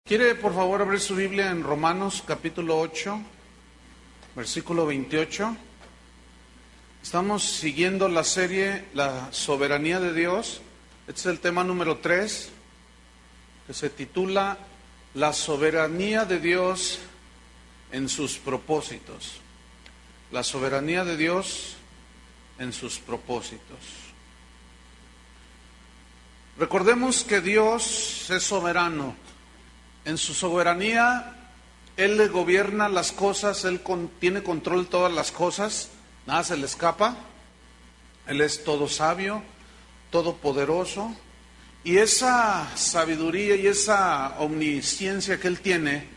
¿Quiere por favor abrir su Biblia en Romanos capítulo 8, versículo 28? Estamos siguiendo la serie La soberanía de Dios. Este es el tema número 3, que se titula La soberanía de Dios en sus propósitos. La soberanía de Dios en sus propósitos. Recordemos que Dios es soberano. En su soberanía, Él le gobierna las cosas, Él tiene control de todas las cosas, nada se le escapa. Él es todo sabio, todopoderoso, y esa sabiduría y esa omnisciencia que Él tiene,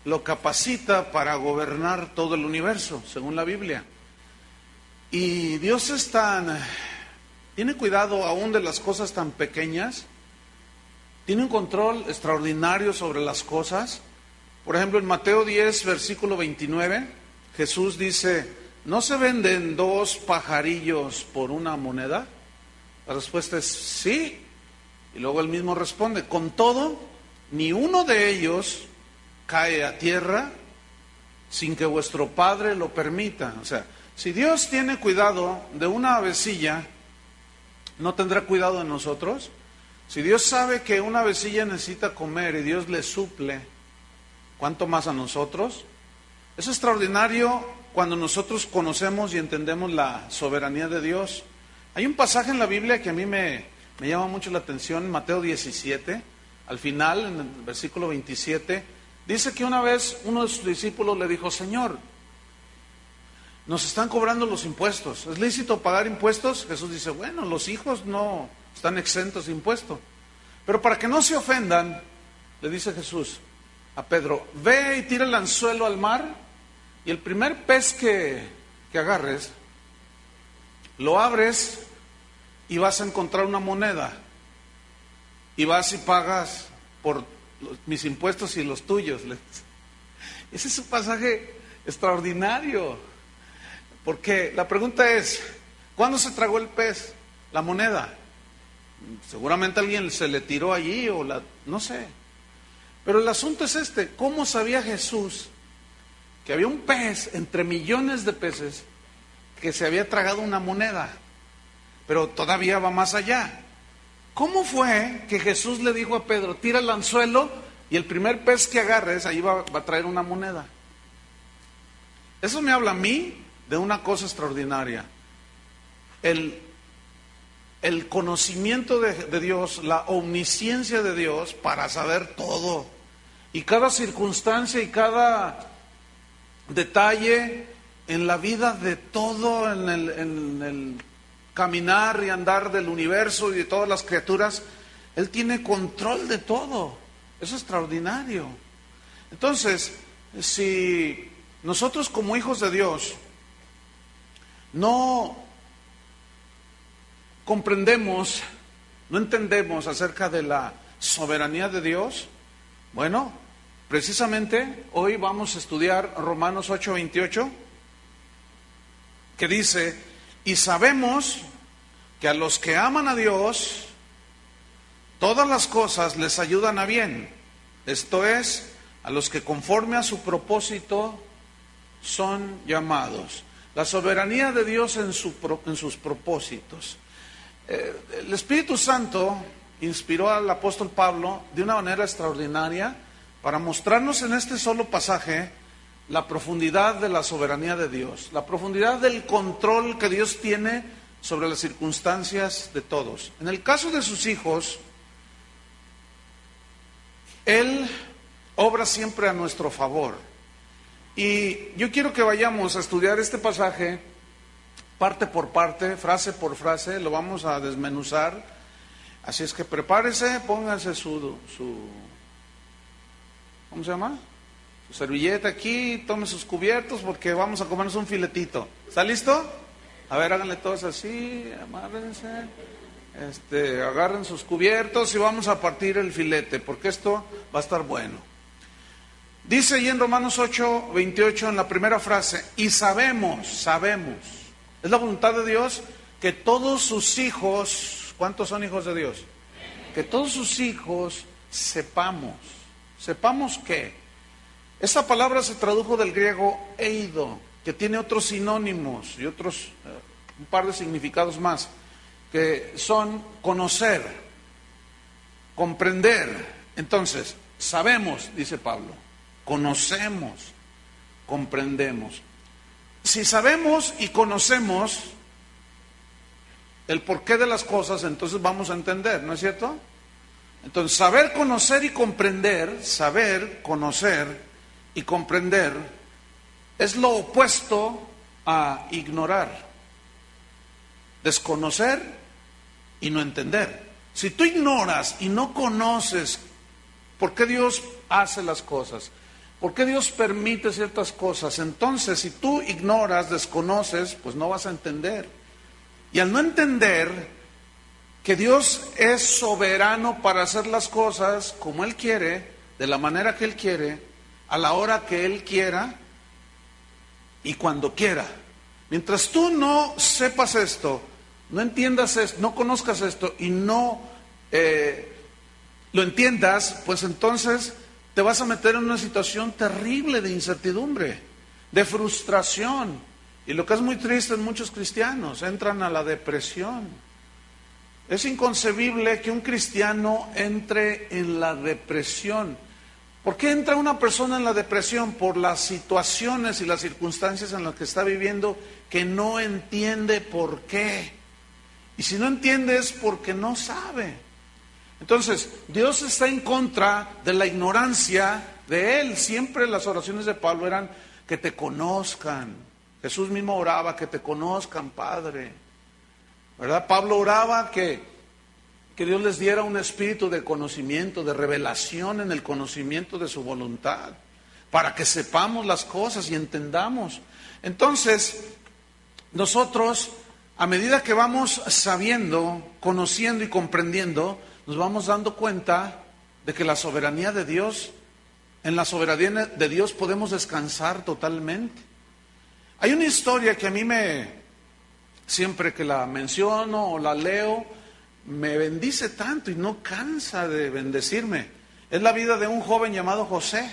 lo capacita para gobernar todo el universo, según la Biblia. Y Dios tiene cuidado aún de las cosas tan pequeñas. Tiene un control extraordinario sobre las cosas. Por ejemplo, en Mateo 10, versículo 29, Jesús dice, ¿no se venden 2 pajarillos por una moneda? La respuesta es sí. Y luego él mismo responde, con todo, ni uno de ellos cae a tierra sin que vuestro Padre lo permita. O sea, si Dios tiene cuidado de una avecilla, ¿no tendrá cuidado de nosotros? Si Dios sabe que una avecilla necesita comer y Dios le suple, ¿cuánto más a nosotros? Es extraordinario cuando nosotros conocemos y entendemos la soberanía de Dios. Hay un pasaje en la Biblia que a mí me llama mucho la atención, Mateo 17, al final, en el versículo 27, dice que una vez uno de sus discípulos le dijo, Señor, nos están cobrando los impuestos, ¿es lícito pagar impuestos? Jesús dice, bueno, los hijos no están exentos de impuesto. Pero para que no se ofendan, le dice Jesús a Pedro, ve y tira el anzuelo al mar y el primer pez que agarres, lo abres y vas a encontrar una moneda. Y vas y pagas por mis impuestos y los tuyos. Ese es un pasaje extraordinario. Porque la pregunta es, ¿cuándo se tragó el pez? La moneda. Seguramente alguien se le tiró allí no sé. Pero el asunto es este, ¿cómo sabía Jesús que había un pez entre millones de peces que se había tragado una moneda? Pero todavía va más allá. ¿Cómo fue que Jesús le dijo a Pedro, tira el anzuelo y el primer pez que agarres, ahí va a traer una moneda? Eso me habla a mí de una cosa extraordinaria. El conocimiento de Dios, la omnisciencia de Dios para saber todo. Y cada circunstancia y cada detalle en la vida de todo, en el caminar y andar del universo y de todas las criaturas, Él tiene control de todo. Eso es extraordinario. Entonces, si nosotros como hijos de Dios no comprendemos, no entendemos acerca de la soberanía de Dios, bueno, precisamente hoy vamos a estudiar Romanos 8:28, que dice, y sabemos que a los que aman a Dios, todas las cosas les ayudan a bien, esto es, a los que conforme a su propósito son llamados. La soberanía de Dios en sus propósitos. El Espíritu Santo inspiró al apóstol Pablo de una manera extraordinaria para mostrarnos en este solo pasaje la profundidad de la soberanía de Dios, la profundidad del control que Dios tiene sobre las circunstancias de todos. En el caso de sus hijos, Él obra siempre a nuestro favor. Y yo quiero que vayamos a estudiar este pasaje parte por parte, frase por frase, lo vamos a desmenuzar. Así es que prepárese, póngase su ¿cómo se llama? Su servilleta aquí, tome sus cubiertos porque vamos a comernos un filetito. ¿Está listo? A ver, háganle todos así, amárrense, agarren sus cubiertos y vamos a partir el filete porque esto va a estar bueno. Dice ahí en Romanos 8:28 en la primera frase, y sabemos, es la voluntad de Dios que todos sus hijos, ¿cuántos son hijos de Dios? Que todos sus hijos sepamos. Sepamos que esa palabra se tradujo del griego eido, que tiene otros sinónimos y otros, un par de significados más, que son conocer, comprender. Entonces, sabemos, dice Pablo, conocemos, comprendemos. Si sabemos y conocemos el porqué de las cosas, entonces vamos a entender, ¿no es cierto? Entonces, saber, conocer y comprender, saber, conocer y comprender es lo opuesto a ignorar, desconocer y no entender. Si tú ignoras y no conoces por qué Dios hace las cosas, por qué Dios permite ciertas cosas, entonces si tú ignoras, desconoces, pues no vas a entender. Y al no entender que Dios es soberano para hacer las cosas como Él quiere, de la manera que Él quiere, a la hora que Él quiera y cuando quiera. Mientras tú no sepas esto, no entiendas esto, no conozcas esto y no lo entiendas, pues entonces te vas a meter en una situación terrible de incertidumbre, de frustración. Y lo que es muy triste en muchos cristianos, entran a la depresión. Es inconcebible que un cristiano entre en la depresión. ¿Por qué entra una persona en la depresión? Por las situaciones y las circunstancias en las que está viviendo, que no entiende por qué. Y si no entiende es porque no sabe. Entonces, Dios está en contra de la ignorancia de Él. Siempre las oraciones de Pablo eran que te conozcan. Jesús mismo oraba que te conozcan, Padre. ¿Verdad? Pablo oraba que Dios les diera un espíritu de conocimiento, de revelación en el conocimiento de su voluntad, para que sepamos las cosas y entendamos. Entonces, nosotros, a medida que vamos sabiendo, conociendo y comprendiendo, nos vamos dando cuenta de que la soberanía de Dios, en la soberanía de Dios podemos descansar totalmente. Hay una historia que a mí siempre que la menciono o la leo, me bendice tanto y no cansa de bendecirme. Es la vida de un joven llamado José.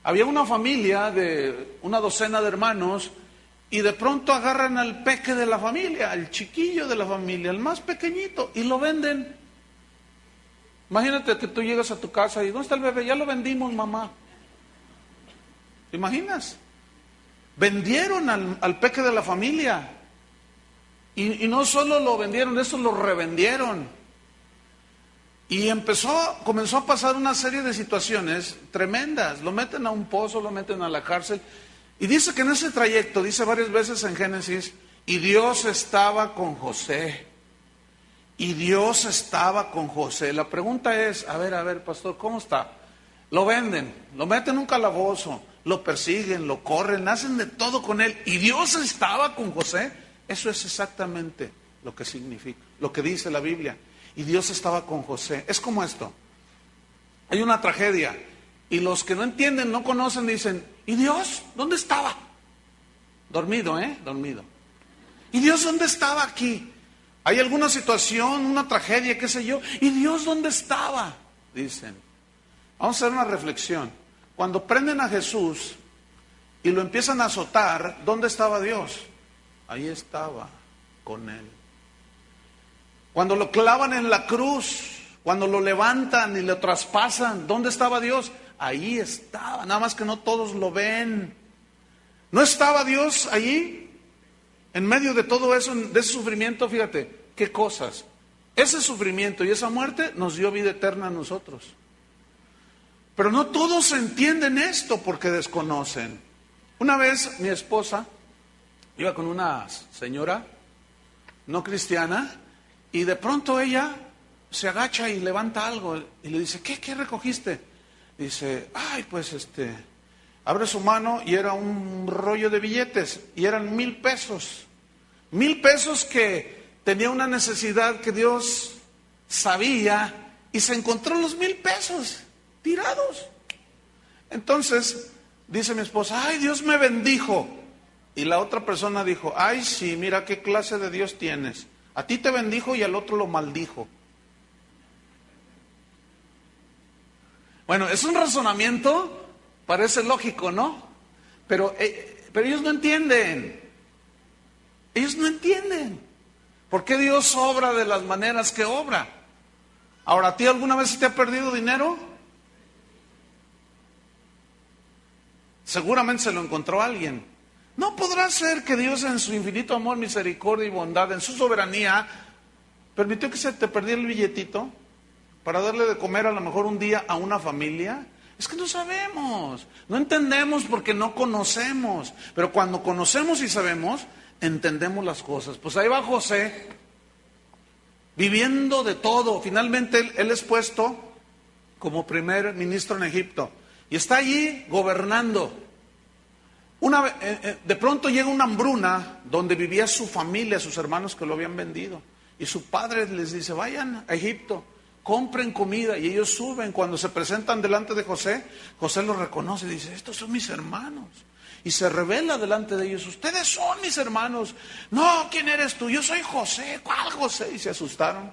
Había una familia de una docena de hermanos y de pronto agarran al peque de la familia, al chiquillo de la familia, el más pequeñito, y lo venden. Imagínate que tú llegas a tu casa y ¿dónde está el bebé? Ya lo vendimos, mamá. ¿Te imaginas? Vendieron al peque de la familia. Y no solo lo vendieron, eso lo revendieron. Y comenzó a pasar una serie de situaciones tremendas. Lo meten a un pozo, lo meten a la cárcel. Y dice que en ese trayecto, dice varias veces en Génesis, y Dios estaba con José. Y Dios estaba con José. La pregunta es, a ver, pastor, ¿cómo está? Lo venden, lo meten en un calabozo, lo persiguen, lo corren, hacen de todo con él. Y Dios estaba con José. Eso es exactamente lo que significa, lo que dice la Biblia. Y Dios estaba con José. Es como esto. Hay una tragedia y los que no entienden, no conocen, dicen, ¿y Dios? ¿Dónde estaba? Dormido, Dormido. ¿Y Dios dónde estaba aquí? Hay alguna situación, una tragedia, qué sé yo. ¿Y Dios dónde estaba? Dicen. Vamos a hacer una reflexión. Cuando prenden a Jesús y lo empiezan a azotar, ¿dónde estaba Dios? Ahí estaba con él. Cuando lo clavan en la cruz, cuando lo levantan y lo traspasan, ¿dónde estaba Dios? Ahí estaba, nada más que no todos lo ven. ¿No estaba Dios allí? En medio de todo eso, de ese sufrimiento, fíjate, qué cosas. Ese sufrimiento y esa muerte nos dio vida eterna a nosotros. Pero no todos entienden esto porque desconocen. Una vez mi esposa iba con una señora no cristiana y de pronto ella se agacha y levanta algo y le dice, ¿qué recogiste? Dice, pues abre su mano y era un rollo de billetes y eran 1,000 pesos. 1,000 pesos que tenía una necesidad que Dios sabía y se encontró los 1,000 pesos tirados. Entonces dice mi esposa, Dios me bendijo. Y la otra persona dijo, sí, mira qué clase de Dios tienes. A ti te bendijo y al otro lo maldijo. Bueno, es un razonamiento, parece lógico, ¿no? Pero ellos no entienden. Ellos no entienden. ¿Por qué Dios obra de las maneras que obra? Ahora, ¿a ti alguna vez te ha perdido dinero? Seguramente se lo encontró alguien. ¿No podrá ser que Dios en su infinito amor, misericordia y bondad, en su soberanía, permitió que se te perdiera el billetito para darle de comer a lo mejor un día a una familia? Es que no sabemos, no entendemos porque no conocemos. Pero cuando conocemos y sabemos, entendemos las cosas. Pues ahí va José, viviendo de todo. Finalmente él es puesto como primer ministro en Egipto y está allí gobernando. De pronto llega una hambruna donde vivía su familia, sus hermanos que lo habían vendido. Y su padre les dice, vayan a Egipto, compren comida. Y ellos suben. Cuando se presentan delante de José, José los reconoce y dice, estos son mis hermanos. Y se revela delante de ellos, ustedes son mis hermanos. No, ¿quién eres tú? Yo soy José. ¿Cuál José? Y se asustaron.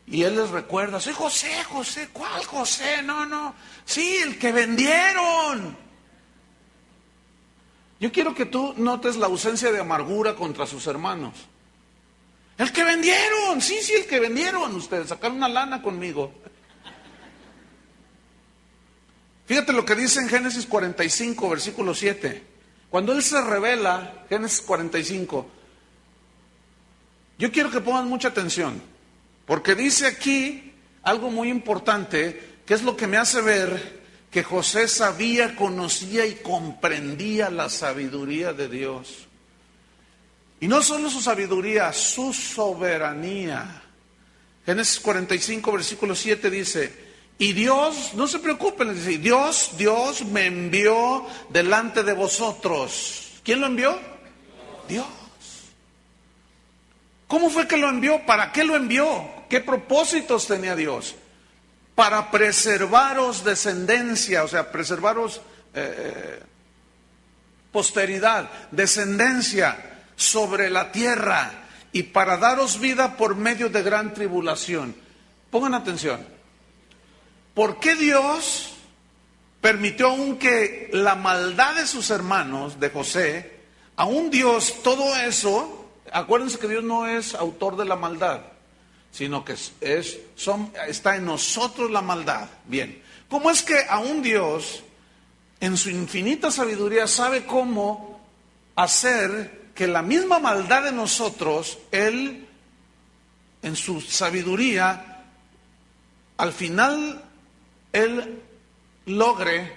Y él les recuerda, soy José, José. ¿Cuál José? No. Sí, el que vendieron. Yo quiero que tú notes la ausencia de amargura contra sus hermanos. El que vendieron, sí, el que vendieron. Ustedes sacaron una lana conmigo. Fíjate lo que dice en Génesis 45, versículo 7. Cuando él se revela, Génesis 45, yo quiero que pongan mucha atención, porque dice aquí algo muy importante, que es lo que me hace ver que José sabía, conocía y comprendía la sabiduría de Dios. Y no solo su sabiduría, su soberanía. Génesis 45, versículo 7 dice, y Dios, no se preocupen, dice, Dios me envió delante de vosotros. ¿Quién lo envió? Dios. ¿Cómo fue que lo envió? ¿Para qué lo envió? ¿Qué propósitos tenía Dios? Para preservaros descendencia, o sea, preservaros posteridad, descendencia sobre la tierra, y para daros vida por medio de gran tribulación. Pongan atención. ¿Por qué Dios permitió aún que la maldad de sus hermanos, de José, aún Dios, todo eso, acuérdense que Dios no es autor de la maldad, sino que está en nosotros la maldad. Bien, ¿cómo es que aún Dios, en su infinita sabiduría, sabe cómo hacer que la misma maldad de nosotros, Él, en su sabiduría, al final, Él logre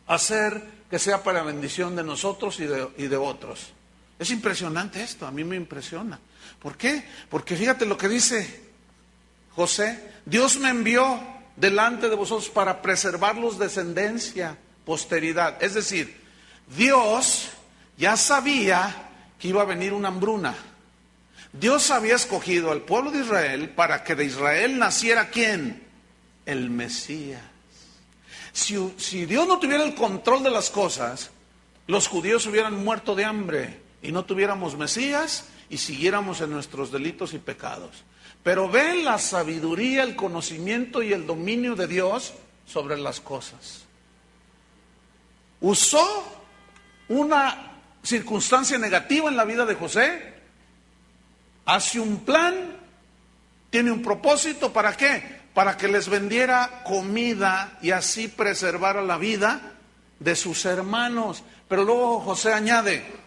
hacer que sea para bendición de nosotros y de otros? Es impresionante esto, a mí me impresiona. ¿Por qué? Porque fíjate lo que dice José, Dios me envió delante de vosotros para preservarlos descendencia, posteridad. Es decir, Dios ya sabía que iba a venir una hambruna. Dios había escogido al pueblo de Israel para que de Israel naciera ¿quién? El Mesías. Si Dios no tuviera el control de las cosas, los judíos hubieran muerto de hambre y no tuviéramos Mesías y siguiéramos en nuestros delitos y pecados. Pero ve la sabiduría, el conocimiento y el dominio de Dios sobre las cosas. Usó una circunstancia negativa en la vida de José, hace un plan, tiene un propósito, ¿para qué? Para que les vendiera comida y así preservara la vida de sus hermanos. Pero luego José añade,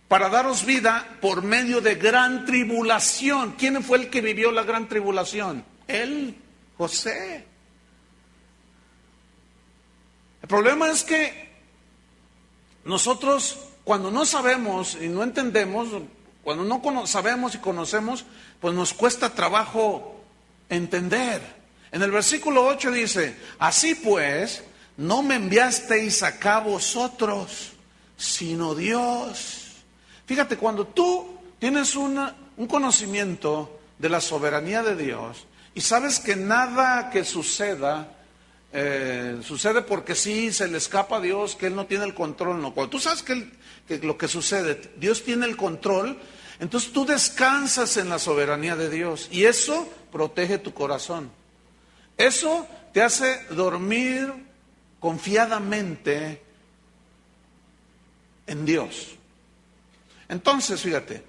para daros vida por medio de gran tribulación. ¿Quién fue el que vivió la gran tribulación? Él, José. El problema es que nosotros, cuando no sabemos y no entendemos, cuando no sabemos y conocemos, pues nos cuesta trabajo entender. En el versículo 8 dice, así pues, no me enviasteis acá vosotros, sino Dios. Fíjate, cuando tú tienes un conocimiento de la soberanía de Dios y sabes que nada que suceda, sucede porque sí, se le escapa a Dios, que Él no tiene el control. No. Cuando tú sabes que lo que sucede, Dios tiene el control, entonces tú descansas en la soberanía de Dios y eso protege tu corazón. Eso te hace dormir confiadamente en Dios. Entonces, fíjate,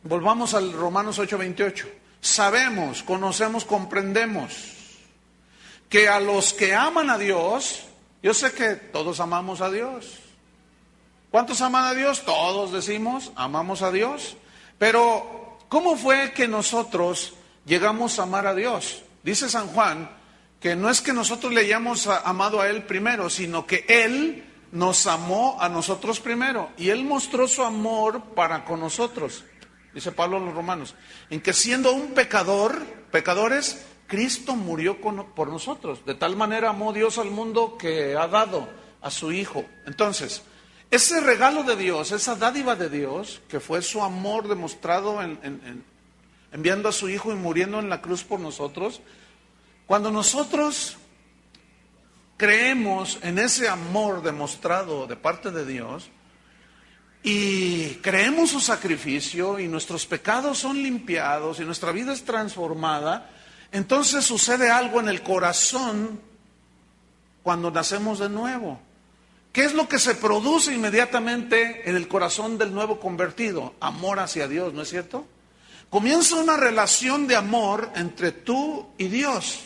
volvamos al Romanos 8:28. Sabemos, conocemos, comprendemos que a los que aman a Dios, yo sé que todos amamos a Dios. ¿Cuántos aman a Dios? Todos decimos, amamos a Dios. Pero, ¿cómo fue que nosotros llegamos a amar a Dios? Dice San Juan que no es que nosotros le hayamos amado a Él primero, sino que Él nos amó a nosotros primero. Y Él mostró su amor para con nosotros. Dice Pablo a los Romanos, en que siendo un pecadores, Cristo murió por nosotros. De tal manera amó Dios al mundo que ha dado a su Hijo. Entonces, ese regalo de Dios, esa dádiva de Dios, que fue su amor demostrado enviando a su Hijo y muriendo en la cruz por nosotros, cuando nosotros creemos en ese amor demostrado de parte de Dios y creemos su sacrificio y nuestros pecados son limpiados y nuestra vida es transformada, entonces sucede algo en el corazón cuando nacemos de nuevo. ¿Qué es lo que se produce inmediatamente en el corazón del nuevo convertido? Amor hacia Dios, ¿no es cierto? Comienza una relación de amor entre tú y Dios.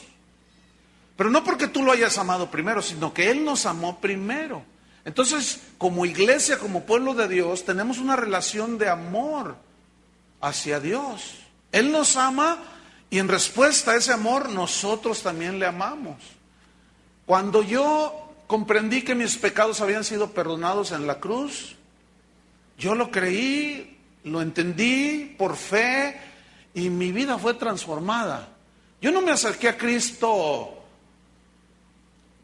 Pero no porque tú lo hayas amado primero, sino que Él nos amó primero. Entonces, como iglesia, como pueblo de Dios, tenemos una relación de amor hacia Dios. Él nos ama y en respuesta a ese amor nosotros también le amamos. Cuando yo comprendí que mis pecados habían sido perdonados en la cruz, yo lo creí, lo entendí por fe y mi vida fue transformada. Yo no me acerqué a Cristo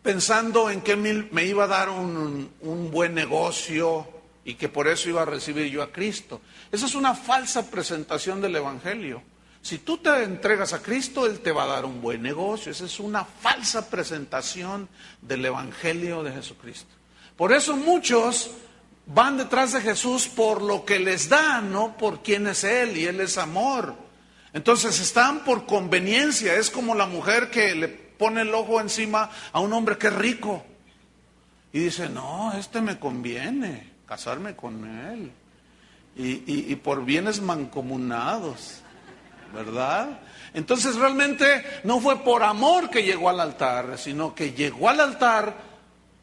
pensando en que me iba a dar un buen negocio y que por eso iba a recibir yo a Cristo. Esa es una falsa presentación del Evangelio. Si tú te entregas a Cristo, Él te va a dar un buen negocio. Esa es una falsa presentación del Evangelio de Jesucristo. Por eso muchos van detrás de Jesús por lo que les da, no por quién es Él, y Él es amor. Entonces están por conveniencia. Es como la mujer que le pone el ojo encima a un hombre que es rico y dice, no, me conviene casarme con él y por bienes mancomunados, ¿verdad? Entonces realmente no fue por amor que llegó al altar, sino que llegó al altar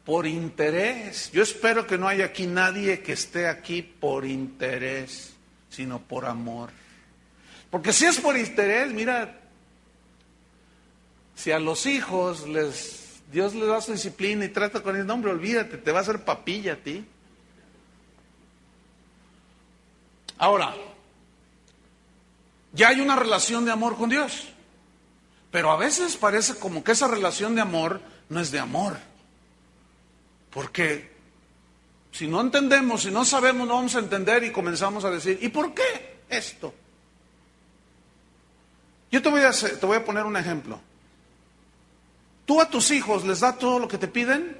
por interés. Yo espero que no haya aquí nadie que esté aquí por interés, sino por amor. Porque si es por interés, mira, si a los hijos Dios les da su disciplina y trata con el nombre, olvídate, te va a hacer papilla a ti. Ahora, ya hay una relación de amor con Dios, pero a veces parece como que esa relación de amor no es de amor. Porque si no entendemos, si no sabemos, no vamos a entender y comenzamos a decir, ¿y por qué esto? Yo te voy a poner un ejemplo. ¿Tú a tus hijos les das todo lo que te piden?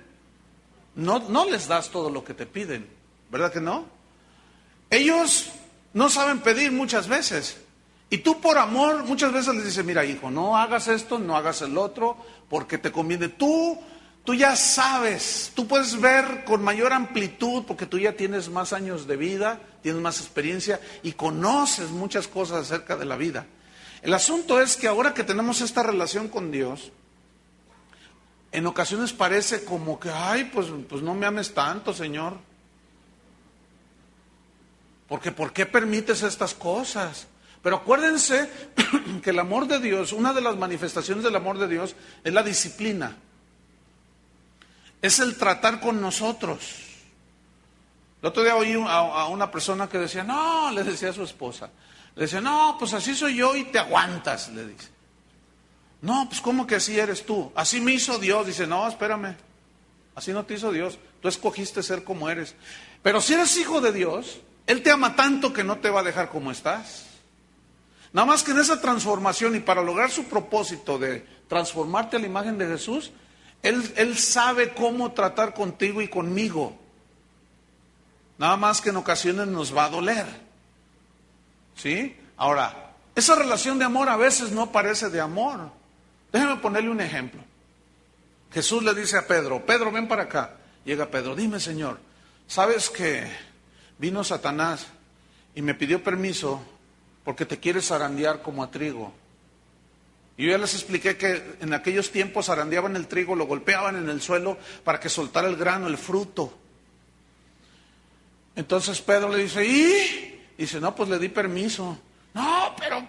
No les das todo lo que te piden, ¿verdad que no? Ellos no saben pedir muchas veces. Y tú por amor muchas veces les dices, mira hijo, no hagas esto, no hagas el otro, porque te conviene. Tú ya sabes, tú puedes ver con mayor amplitud, porque tú ya tienes más años de vida, tienes más experiencia y conoces muchas cosas acerca de la vida. El asunto es que ahora que tenemos esta relación con Dios, en ocasiones parece como que, ay, pues no me ames tanto, Señor. Porque ¿por qué permites estas cosas? Pero acuérdense que el amor de Dios, una de las manifestaciones del amor de Dios es la disciplina. Es el tratar con nosotros. El otro día oí a una persona que decía, no, le decía a su esposa, le decía, no, pues así soy yo y te aguantas, le dice. No, pues ¿cómo que así eres tú? Así me hizo Dios. Dice, no, espérame, así no te hizo Dios. Tú escogiste ser como eres. Pero si eres hijo de Dios, Él te ama tanto que no te va a dejar como estás. Nada más que en esa transformación y para lograr su propósito de transformarte a la imagen de Jesús, Él sabe cómo tratar contigo y conmigo. Nada más que en ocasiones nos va a doler. ¿Sí? Ahora, esa relación de amor a veces no parece de amor. Déjeme ponerle un ejemplo. Jesús le dice a Pedro, Pedro, ven para acá. Llega Pedro, dime, Señor, ¿sabes que vino Satanás y me pidió permiso porque te quiere zarandear como a trigo? Y yo ya les expliqué que en aquellos tiempos zarandeaban el trigo, lo golpeaban en el suelo para que soltara el grano, el fruto. Entonces Pedro le dice, ¿y? Dice, no, pues le di permiso. No, pero,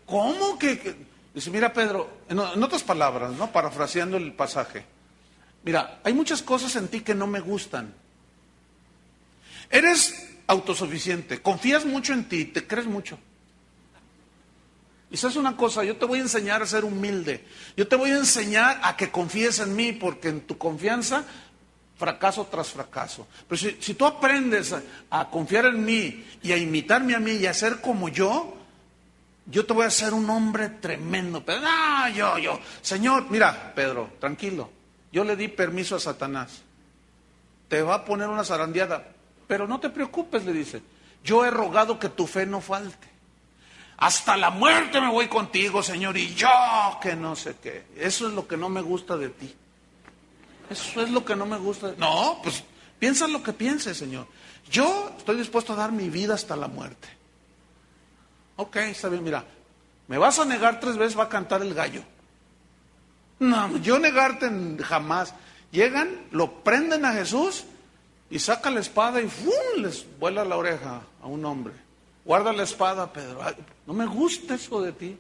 ¿cómo que? Dice, mira Pedro, en otras palabras, ¿no? Parafraseando el pasaje. Mira, hay muchas cosas en ti que no me gustan. Eres autosuficiente, confías mucho en ti, te crees mucho. Y sabes una cosa, yo te voy a enseñar a ser humilde. Yo te voy a enseñar a que confíes en mí, porque en tu confianza, fracaso tras fracaso. Pero si tú aprendes a confiar en mí y a imitarme a mí y a ser como yo te voy a hacer un hombre tremendo. Pero no, Señor, mira, Pedro, tranquilo. Yo le di permiso a Satanás. Te va a poner una zarandeada. Pero no te preocupes, le dice. Yo he rogado que tu fe no falte. Hasta la muerte me voy contigo, Señor, y yo que no sé qué. Eso es lo que no me gusta de ti. Eso es lo que no me gusta. No, pues piensa lo que pienses, Señor. Yo estoy dispuesto a dar mi vida hasta la muerte. Ok, está bien, mira. Me vas a negar 3 veces, va a cantar el gallo. No, yo negarte jamás. Llegan, lo prenden a Jesús y saca la espada y ¡fum! Les vuela la oreja a un hombre. Guarda la espada, Pedro. Ay, no me gusta eso de ti.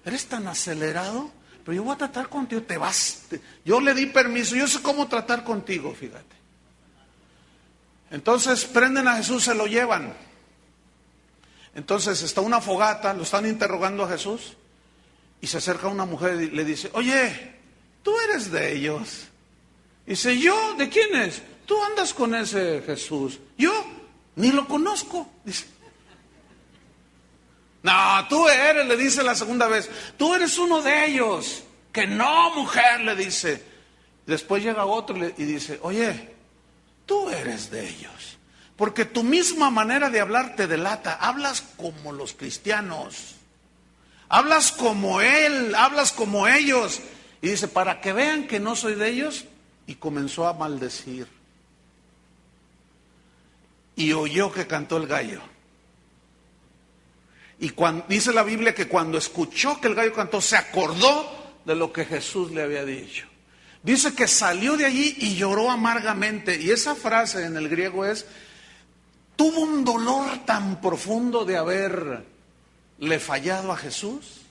Eres tan acelerado, pero yo voy a tratar contigo. Te vas. Yo le di permiso. Yo sé cómo tratar contigo, fíjate. Entonces prenden a Jesús, se lo llevan. Entonces está una fogata, lo están interrogando a Jesús. Y se acerca una mujer y le dice, oye, tú eres de ellos. Dice, ¿yo? ¿De quién es? Tú andas con ese Jesús. Yo ni lo conozco. Dice, no, tú eres, le dice la segunda vez, tú eres uno de ellos. Que no, mujer, le dice. Después llega otro y dice, oye, tú eres de ellos. Porque tu misma manera de hablar te delata. Hablas como los cristianos. Hablas como él, hablas como ellos. Y dice, para que vean que no soy de ellos. Y comenzó a maldecir. Y oyó que cantó el gallo. Y dice la Biblia que cuando escuchó que el gallo cantó, se acordó de lo que Jesús le había dicho. Dice que salió de allí y lloró amargamente. Y esa frase en el griego es, tuvo un dolor tan profundo de haberle fallado a Jesús,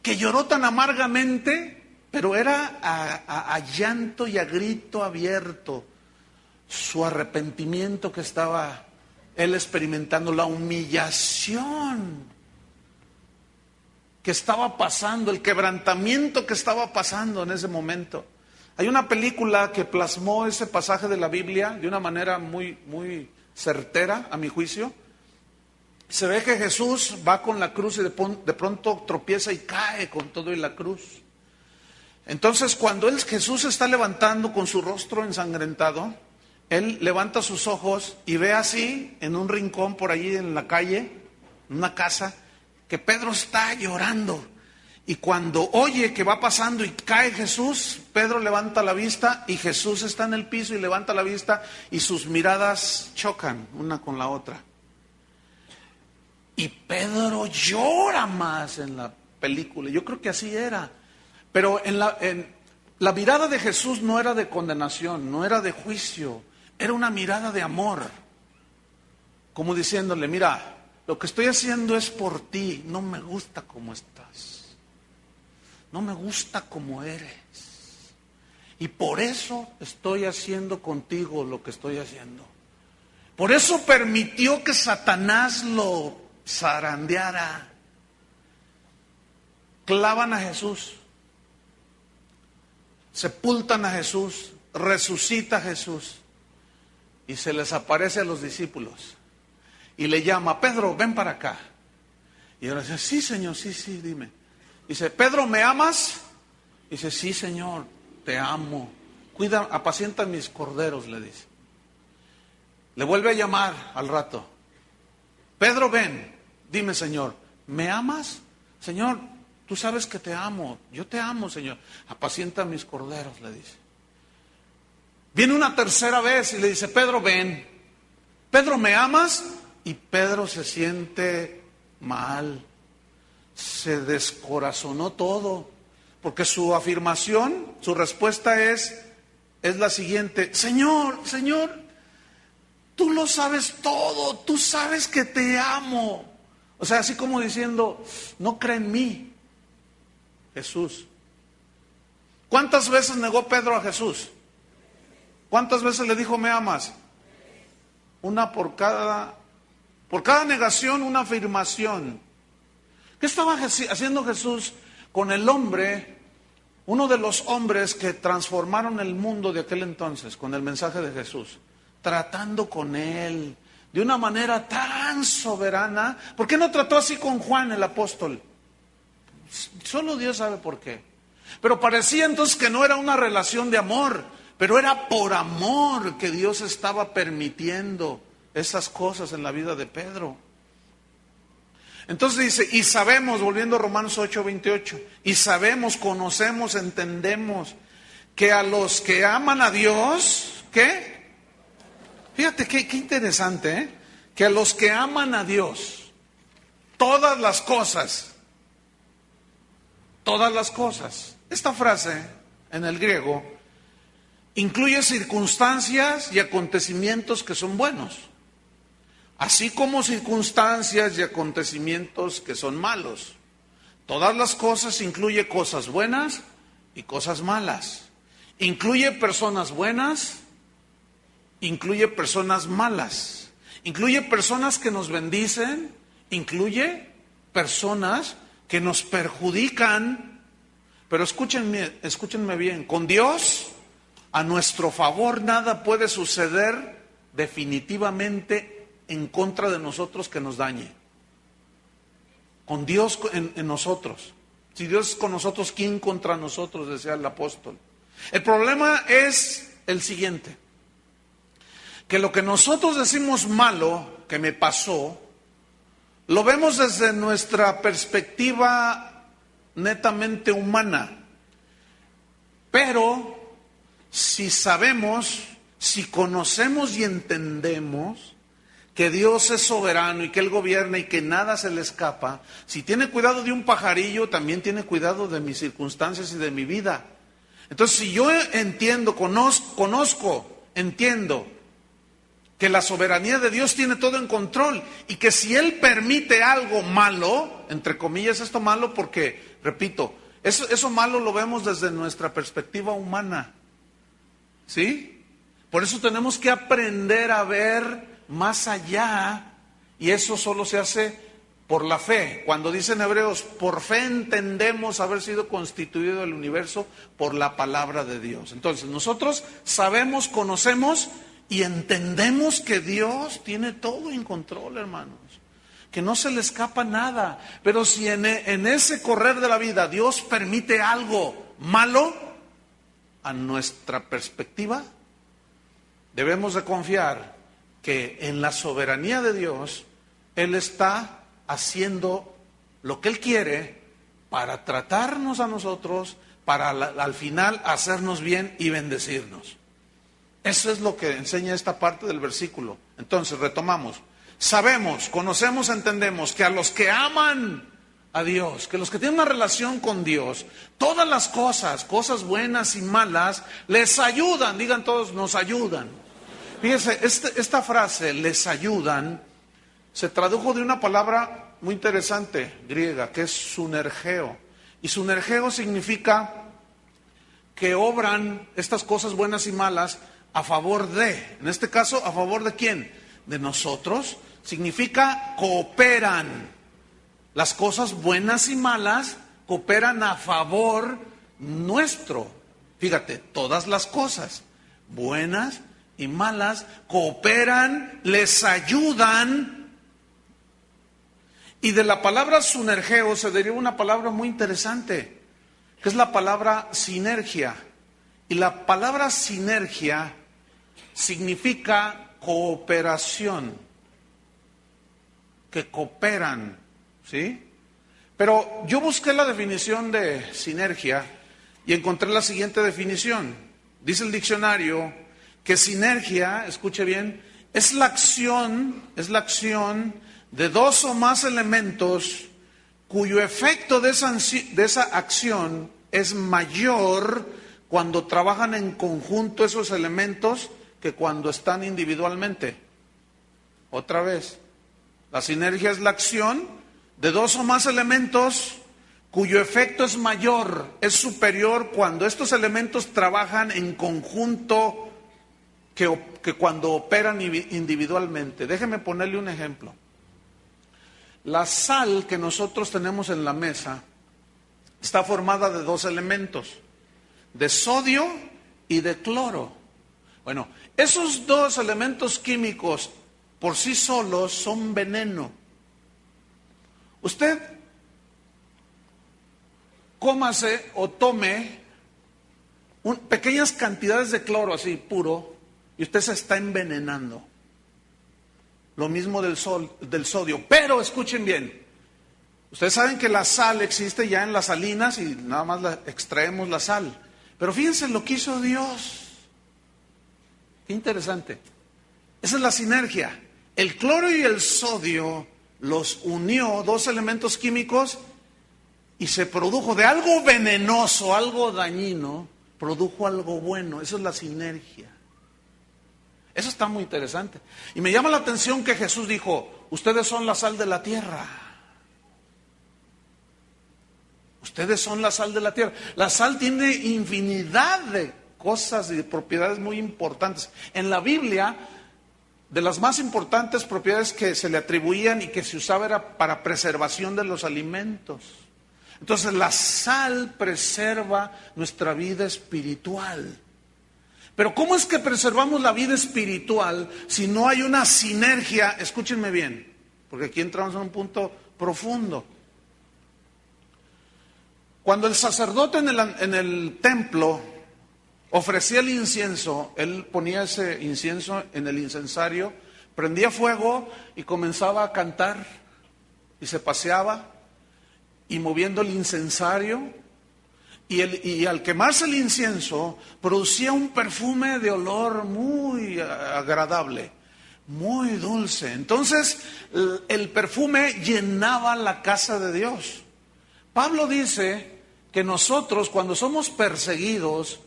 que lloró tan amargamente, pero era a llanto y a grito abierto su arrepentimiento que estaba él experimentando, la humillación que estaba pasando, el quebrantamiento que estaba pasando en ese momento. Hay una película que plasmó ese pasaje de la Biblia de una manera muy, muy certera, a mi juicio. Se ve que Jesús va con la cruz y de pronto tropieza y cae con todo y la cruz. Entonces, cuando Jesús se está levantando con su rostro ensangrentado, él levanta sus ojos y ve así, en un rincón por allí en la calle, en una casa, que Pedro está llorando. Y cuando oye que va pasando y cae Jesús, Pedro levanta la vista y Jesús está en el piso y levanta la vista y sus miradas chocan una con la otra. Y Pedro llora más en la película. Yo creo que así era. Pero en la mirada de Jesús no era de condenación, no era de juicio. Era una mirada de amor. Como diciéndole, mira, lo que estoy haciendo es por ti. No me gusta cómo estás. No me gusta cómo eres. Y por eso estoy haciendo contigo lo que estoy haciendo. Por eso permitió que Satanás lo zarandeara. Clavan a Jesús. Sepultan a Jesús. Resucita a Jesús. Y se les aparece a los discípulos. Y le llama, Pedro, ven para acá. Y ahora dice, sí, Señor, sí, dime. Dice, Pedro, ¿me amas? Dice, sí, Señor, te amo. Cuida, apacienta mis corderos, le dice. Le vuelve a llamar al rato. Pedro, ven, dime, Señor, ¿me amas? Señor, Tú sabes que te amo, yo te amo, Señor. Apacienta mis corderos, le dice. Viene una tercera vez y le dice, Pedro, ven. Pedro, ¿me amas? Y Pedro se siente mal. Se descorazonó todo. Porque su afirmación, su respuesta es la siguiente: Señor, tú lo sabes todo, tú sabes que te amo. O sea, así como diciendo, no cree en mí, Jesús. ¿Cuántas veces negó Pedro a Jesús? ¿Cuántas veces le dijo, me amas? Una por cada negación, una afirmación. ¿Qué estaba haciendo Jesús con el hombre, uno de los hombres que transformaron el mundo de aquel entonces, con el mensaje de Jesús? Tratando con él de una manera tan soberana. ¿Por qué no trató así con Juan el apóstol? Solo Dios sabe por qué. Pero parecía entonces que no era una relación de amor, pero era por amor que Dios estaba permitiendo esas cosas en la vida de Pedro. Entonces dice, y sabemos, volviendo a Romanos 8:28, y sabemos, conocemos, entendemos que a los que aman a Dios, ¿qué? Fíjate qué interesante, ¿eh? Que a los que aman a Dios, todas las cosas, esta frase en el griego incluye circunstancias y acontecimientos que son buenos, así como circunstancias y acontecimientos que son malos. Todas las cosas incluye cosas buenas y cosas malas. Incluye personas buenas, incluye personas malas. Incluye personas que nos bendicen, incluye personas que nos perjudican. Pero escúchenme bien, con Dios a nuestro favor nada puede suceder definitivamente en contra de nosotros que nos dañe. Con Dios en nosotros. Si Dios es con nosotros, ¿quién contra nosotros?, decía el apóstol. El problema es el siguiente: que lo que nosotros decimos malo, que me pasó, lo vemos desde nuestra perspectiva netamente humana. Pero si sabemos, si conocemos y entendemos que Dios es soberano y que Él gobierna y que nada se le escapa, si tiene cuidado de un pajarillo, también tiene cuidado de mis circunstancias y de mi vida. Entonces, si yo entiendo, entiendo que la soberanía de Dios tiene todo en control y que si Él permite algo malo, entre comillas esto malo porque, repito, eso malo lo vemos desde nuestra perspectiva humana, ¿sí? Por eso tenemos que aprender a ver más allá, y eso solo se hace por la fe. Cuando dicen Hebreos, por fe entendemos haber sido constituido el universo por la palabra de Dios. Entonces nosotros sabemos, conocemos y entendemos que Dios tiene todo en control, hermanos, que no se le escapa nada. Pero si en ese correr de la vida Dios permite algo malo, a nuestra perspectiva, debemos de confiar que en la soberanía de Dios, Él está haciendo lo que Él quiere para tratarnos a nosotros, para al final hacernos bien y bendecirnos. Eso es lo que enseña esta parte del versículo. Entonces, retomamos. Sabemos, conocemos, entendemos que a los que aman a Dios, que los que tienen una relación con Dios, todas las cosas buenas y malas, les ayudan. Digan todos, nos ayudan. Fíjense, esta frase, les ayudan, se tradujo de una palabra muy interesante, griega, que es sunergeo. Y sunergeo significa que obran estas cosas buenas y malas a favor de, en este caso, ¿a favor de quién? De nosotros. Significa cooperan. Las cosas buenas y malas cooperan a favor nuestro. Fíjate, todas las cosas buenas y malas cooperan, les ayudan. Y de la palabra sunergeo se deriva una palabra muy interesante, que es la palabra sinergia. Y la palabra sinergia significa cooperación, que cooperan, ¿sí? Pero yo busqué la definición de sinergia y encontré la siguiente definición. Dice el diccionario que sinergia, escuche bien, es la acción de dos o más elementos cuyo efecto de esa acción es mayor cuando trabajan en conjunto esos elementos que cuando están individualmente. Otra vez, la sinergia es la acción de dos o más elementos cuyo efecto es mayor, es superior cuando estos elementos trabajan en conjunto que cuando operan individualmente. Déjeme ponerle un ejemplo. La sal que nosotros tenemos en la mesa está formada de dos elementos, de sodio y de cloro. Bueno, esos dos elementos químicos por sí solos son veneno. Usted cómase o tome pequeñas cantidades de cloro así puro y usted se está envenenando. Lo mismo del sodio. Pero escuchen bien, ustedes saben que la sal existe ya en las salinas y nada más extraemos la sal. Pero fíjense lo que hizo Dios. Qué interesante. Esa es la sinergia. El cloro y el sodio los unió, dos elementos químicos, y se produjo de algo venenoso, algo dañino, produjo algo bueno. Eso es la sinergia. Eso está muy interesante. Y me llama la atención que Jesús dijo, ustedes son la sal de la tierra. Ustedes son la sal de la tierra. La sal tiene infinidad de cosas y de propiedades muy importantes. En la Biblia, de las más importantes propiedades que se le atribuían y que se usaba era para preservación de los alimentos. Entonces la sal preserva nuestra vida espiritual. Pero ¿cómo es que preservamos la vida espiritual si no hay una sinergia? Escúchenme bien, porque aquí entramos en un punto profundo. Cuando el sacerdote en el templo ofrecía el incienso, él ponía ese incienso en el incensario, prendía fuego y comenzaba a cantar y se paseaba y moviendo el incensario. Y al quemarse el incienso, producía un perfume de olor muy agradable, muy dulce. Entonces, el perfume llenaba la casa de Dios. Pablo dice que nosotros, cuando somos perseguidos,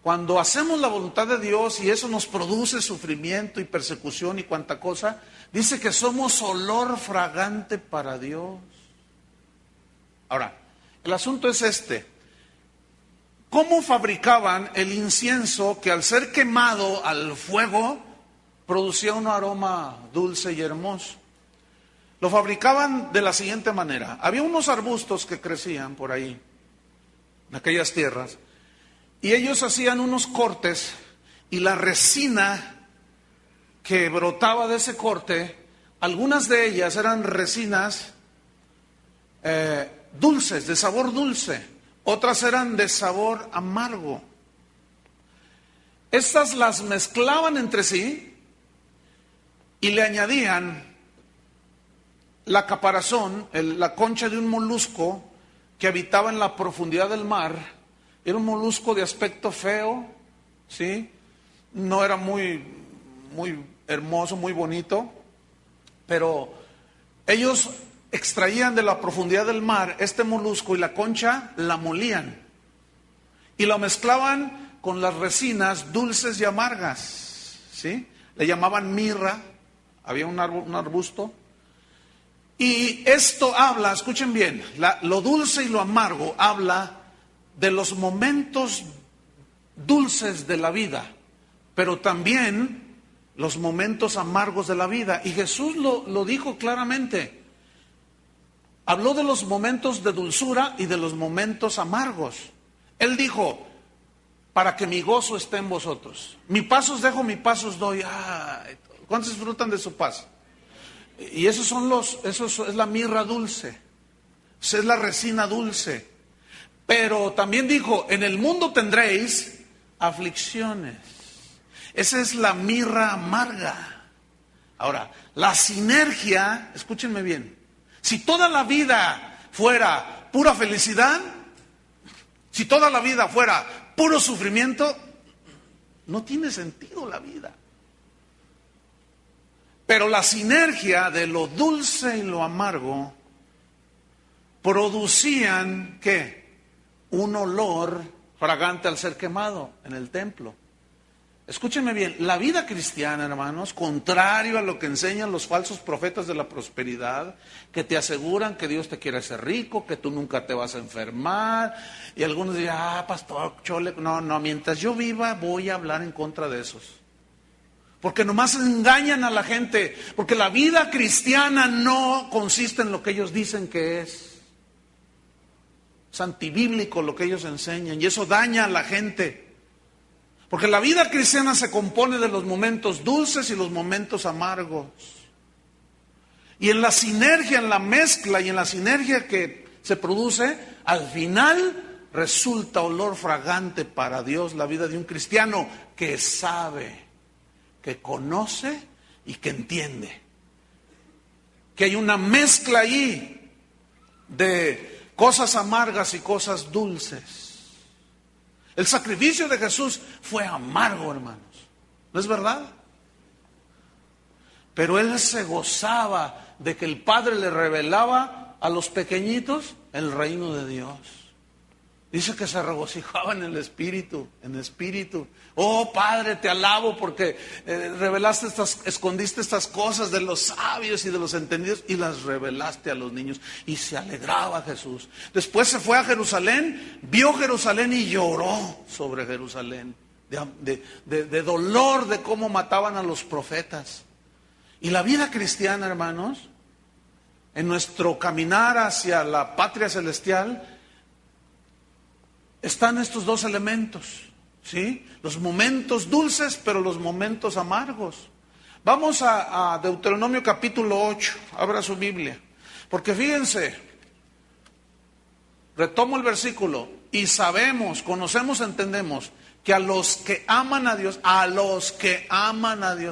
cuando hacemos la voluntad de Dios y eso nos produce sufrimiento y persecución y cuanta cosa, dice que somos olor fragante para Dios. Ahora, el asunto es este. ¿Cómo fabricaban el incienso que al ser quemado al fuego producía un aroma dulce y hermoso? Lo fabricaban de la siguiente manera. Había unos arbustos que crecían por ahí, en aquellas tierras, y ellos hacían unos cortes y la resina que brotaba de ese corte, algunas de ellas eran resinas dulces, de sabor dulce. Otras eran de sabor amargo. Estas las mezclaban entre sí y le añadían la caparazón, la concha de un molusco que habitaba en la profundidad del mar. Era un molusco de aspecto feo, ¿sí? No era muy hermoso, muy bonito, pero ellos extraían de la profundidad del mar este molusco y la concha la molían y lo mezclaban con las resinas dulces y amargas, ¿sí? Le llamaban mirra, había un arbusto, y esto habla, escuchen bien, lo dulce y lo amargo habla de los momentos dulces de la vida, pero también los momentos amargos de la vida, y Jesús lo dijo claramente. Habló de los momentos de dulzura y de los momentos amargos. Él dijo, para que mi gozo esté en vosotros. Mi paz os dejo, mi paz os doy. ¿Cuántos disfrutan de su paz? Y esos es la mirra dulce. Esa es la resina dulce. Pero también dijo, en el mundo tendréis aflicciones. Esa es la mirra amarga. Ahora, la sinergia, escúchenme bien. Si toda la vida fuera pura felicidad, si toda la vida fuera puro sufrimiento, no tiene sentido la vida. Pero la sinergia de lo dulce y lo amargo producían, ¿qué? Un olor fragante al ser quemado en el templo. Escúchenme bien, la vida cristiana, hermanos, contrario a lo que enseñan los falsos profetas de la prosperidad, que te aseguran que Dios te quiere hacer rico, que tú nunca te vas a enfermar, y algunos dirán, pastor, chole, no, mientras yo viva voy a hablar en contra de esos. Porque nomás engañan a la gente, porque la vida cristiana no consiste en lo que ellos dicen que es. Es antibíblico lo que ellos enseñan, y eso daña a la gente. Porque la vida cristiana se compone de los momentos dulces y los momentos amargos. Y en la sinergia, en la mezcla y en la sinergia que se produce, al final resulta olor fragante para Dios la vida de un cristiano que sabe, que conoce y que entiende. Que hay una mezcla ahí de cosas amargas y cosas dulces. El sacrificio de Jesús fue amargo, hermanos. ¿No es verdad? Pero Él se gozaba de que el Padre le revelaba a los pequeñitos el reino de Dios. Dice que se regocijaba en el Espíritu, Oh Padre, te alabo porque escondiste estas cosas de los sabios y de los entendidos y las revelaste a los niños. Y se alegraba Jesús. Después se fue a Jerusalén, vio Jerusalén y lloró sobre Jerusalén. De dolor de cómo mataban a los profetas. Y la vida cristiana, hermanos, en nuestro caminar hacia la patria celestial, están estos dos elementos, ¿sí? Los momentos dulces, pero los momentos amargos. Vamos a Deuteronomio capítulo 8, abra su Biblia. Porque fíjense, retomo el versículo, y sabemos, conocemos, entendemos, que a los que aman a Dios,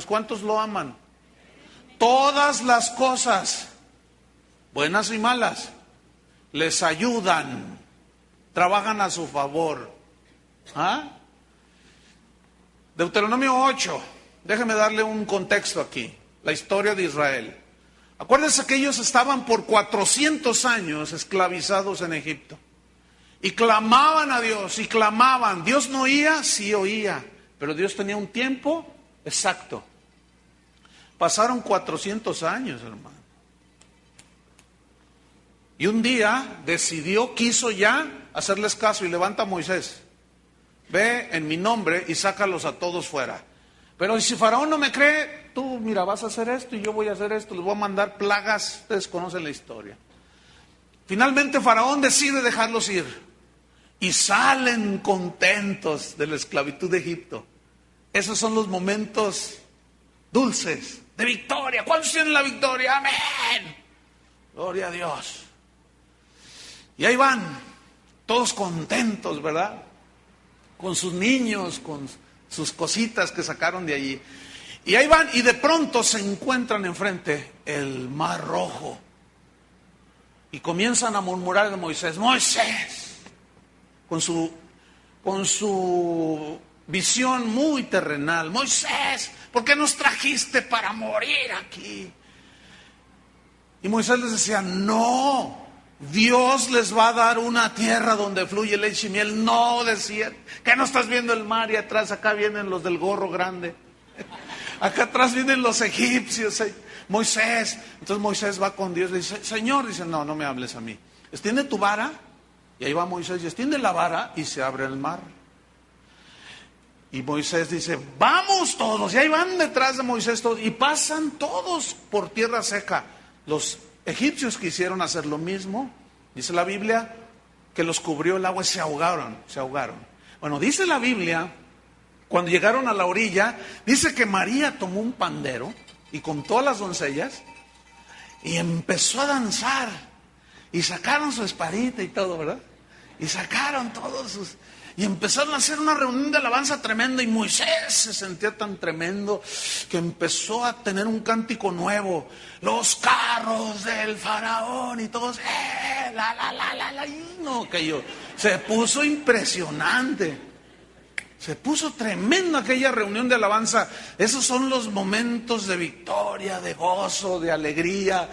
¿cuántos lo aman? Todas las cosas, buenas y malas, les ayudan, trabajan a su favor. Deuteronomio 8, déjeme darle un contexto aquí, la historia de Israel. Acuérdense que ellos estaban por 400 años esclavizados en Egipto. Y clamaban a Dios, y clamaban. ¿Dios no oía? Sí oía, pero Dios tenía un tiempo exacto. Pasaron 400 años, hermano. Y un día quiso ya hacerles caso y levanta a Moisés. Ve en mi nombre y sácalos a todos fuera. Pero si Faraón no me cree, tú mira, vas a hacer esto y yo voy a hacer esto, les voy a mandar plagas. Ustedes conocen la historia. Finalmente Faraón decide dejarlos ir. Y salen contentos de la esclavitud de Egipto. Esos son los momentos dulces de victoria. ¿Cuántos tienen la victoria? Amén. Gloria a Dios. Y ahí van, todos contentos, ¿verdad? Con sus niños, con sus cositas que sacaron de allí. Y ahí van, y de pronto se encuentran enfrente el Mar Rojo. Y comienzan a murmurar de Moisés. Moisés, con su visión muy terrenal. Moisés, ¿por qué nos trajiste para morir aquí? Y Moisés les decía, no, Dios les va a dar una tierra donde fluye leche y miel. No, decían, ¿qué no estás viendo el mar? Y atrás, acá vienen los del gorro grande. Acá atrás vienen los egipcios. Moisés, entonces Moisés va con Dios, le dice, Señor, dice, no me hables a mí. Extiende tu vara. Y ahí va Moisés y extiende la vara y se abre el mar. Y Moisés dice, vamos todos. Y ahí van detrás de Moisés todos. Y pasan todos por tierra seca. Los egipcios quisieron hacer lo mismo. Dice la Biblia que los cubrió el agua y se ahogaron. Bueno, dice la Biblia, cuando llegaron a la orilla, dice que María tomó un pandero y con todas las doncellas y empezó a danzar. Y sacaron su espadita y todo, ¿verdad? Y sacaron todos sus... Y empezaron a hacer una reunión de alabanza tremenda, y Moisés se sentía tan tremendo que empezó a tener un cántico nuevo. Los carros del faraón y todos, y no, que yo, se puso impresionante. Se puso tremenda aquella reunión de alabanza. Esos son los momentos de victoria, de gozo, de alegría.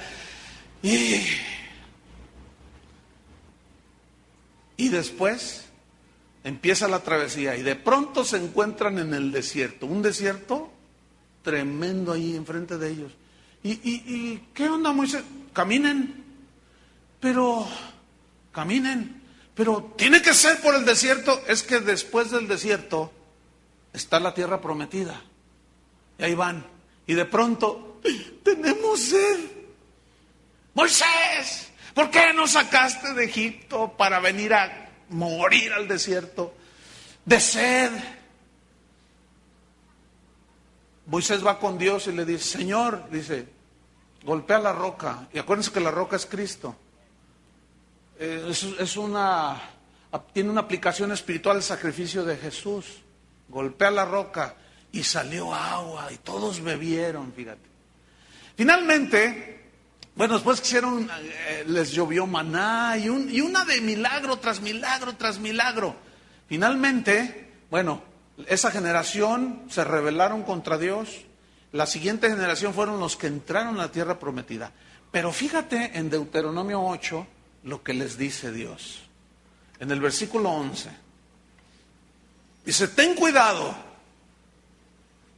Y después empieza la travesía y de pronto se encuentran en el desierto. Un desierto tremendo ahí enfrente de ellos. ¿Y qué onda, Moisés? Caminen. Pero tiene que ser por el desierto. Es que después del desierto está la tierra prometida. Y ahí van. Y de pronto, tenemos sed. Moisés, ¿por qué nos sacaste de Egipto para venir a morir al desierto de sed? Moisés va con Dios y le dice, Señor, dice, golpea la roca. Y acuérdense que la roca es Cristo. Tiene una aplicación espiritual el sacrificio de Jesús. Golpea la roca y salió agua y todos bebieron, fíjate. Finalmente, bueno, después les llovió maná y una de milagro tras milagro tras milagro. Finalmente, bueno, esa generación se rebelaron contra Dios. La siguiente generación fueron los que entraron a la tierra prometida. Pero fíjate en Deuteronomio 8 lo que les dice Dios. En el versículo 11. Dice, ten cuidado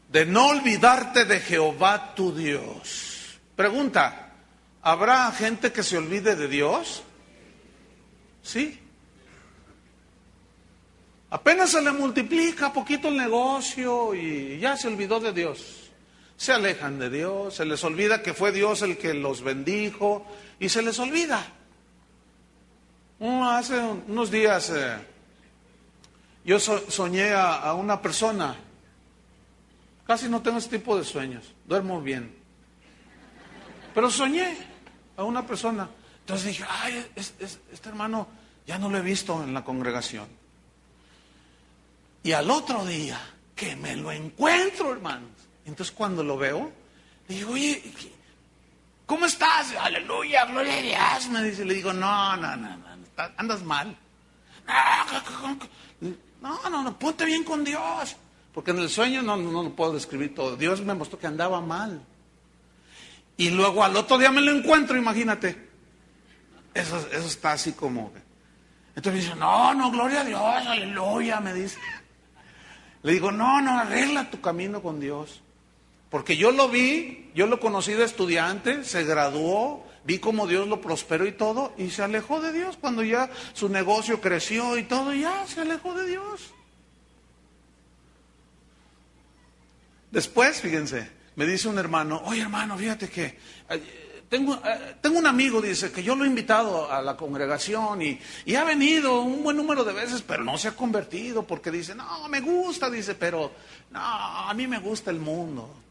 de no olvidarte de Jehová tu Dios. Pregunta, ¿habrá gente que se olvide de Dios? Sí. Apenas se le multiplica poquito el negocio y ya se olvidó de Dios. Se alejan de Dios, se les olvida que fue Dios el que los bendijo y se les olvida. Hace unos días yo soñé a una persona. Casi no tengo ese tipo de sueños, duermo bien. Pero soñé a una persona. Entonces dije, ay, este hermano ya no lo he visto en la congregación. Y al otro día, que me lo encuentro, hermanos. Entonces cuando lo veo, le digo, oye, ¿cómo estás? Aleluya, gloria a Dios. Me dice, le digo, no, andas mal. No, ponte bien con Dios. Porque en el sueño no lo puedo describir todo. Dios me mostró que andaba mal. Y luego al otro día me lo encuentro, imagínate. Eso está así como... Entonces me dice, no, gloria a Dios, aleluya, me dice. Le digo, no, arregla tu camino con Dios. Porque yo lo vi, yo lo conocí de estudiante, se graduó, vi cómo Dios lo prosperó y todo, y se alejó de Dios. Cuando ya su negocio creció y todo, ya se alejó de Dios. Después, fíjense, me dice un hermano, oye hermano, fíjate que tengo un amigo, dice, que yo lo he invitado a la congregación y ha venido un buen número de veces, pero no se ha convertido porque dice, no, me gusta, dice, pero no, a mí me gusta el mundo.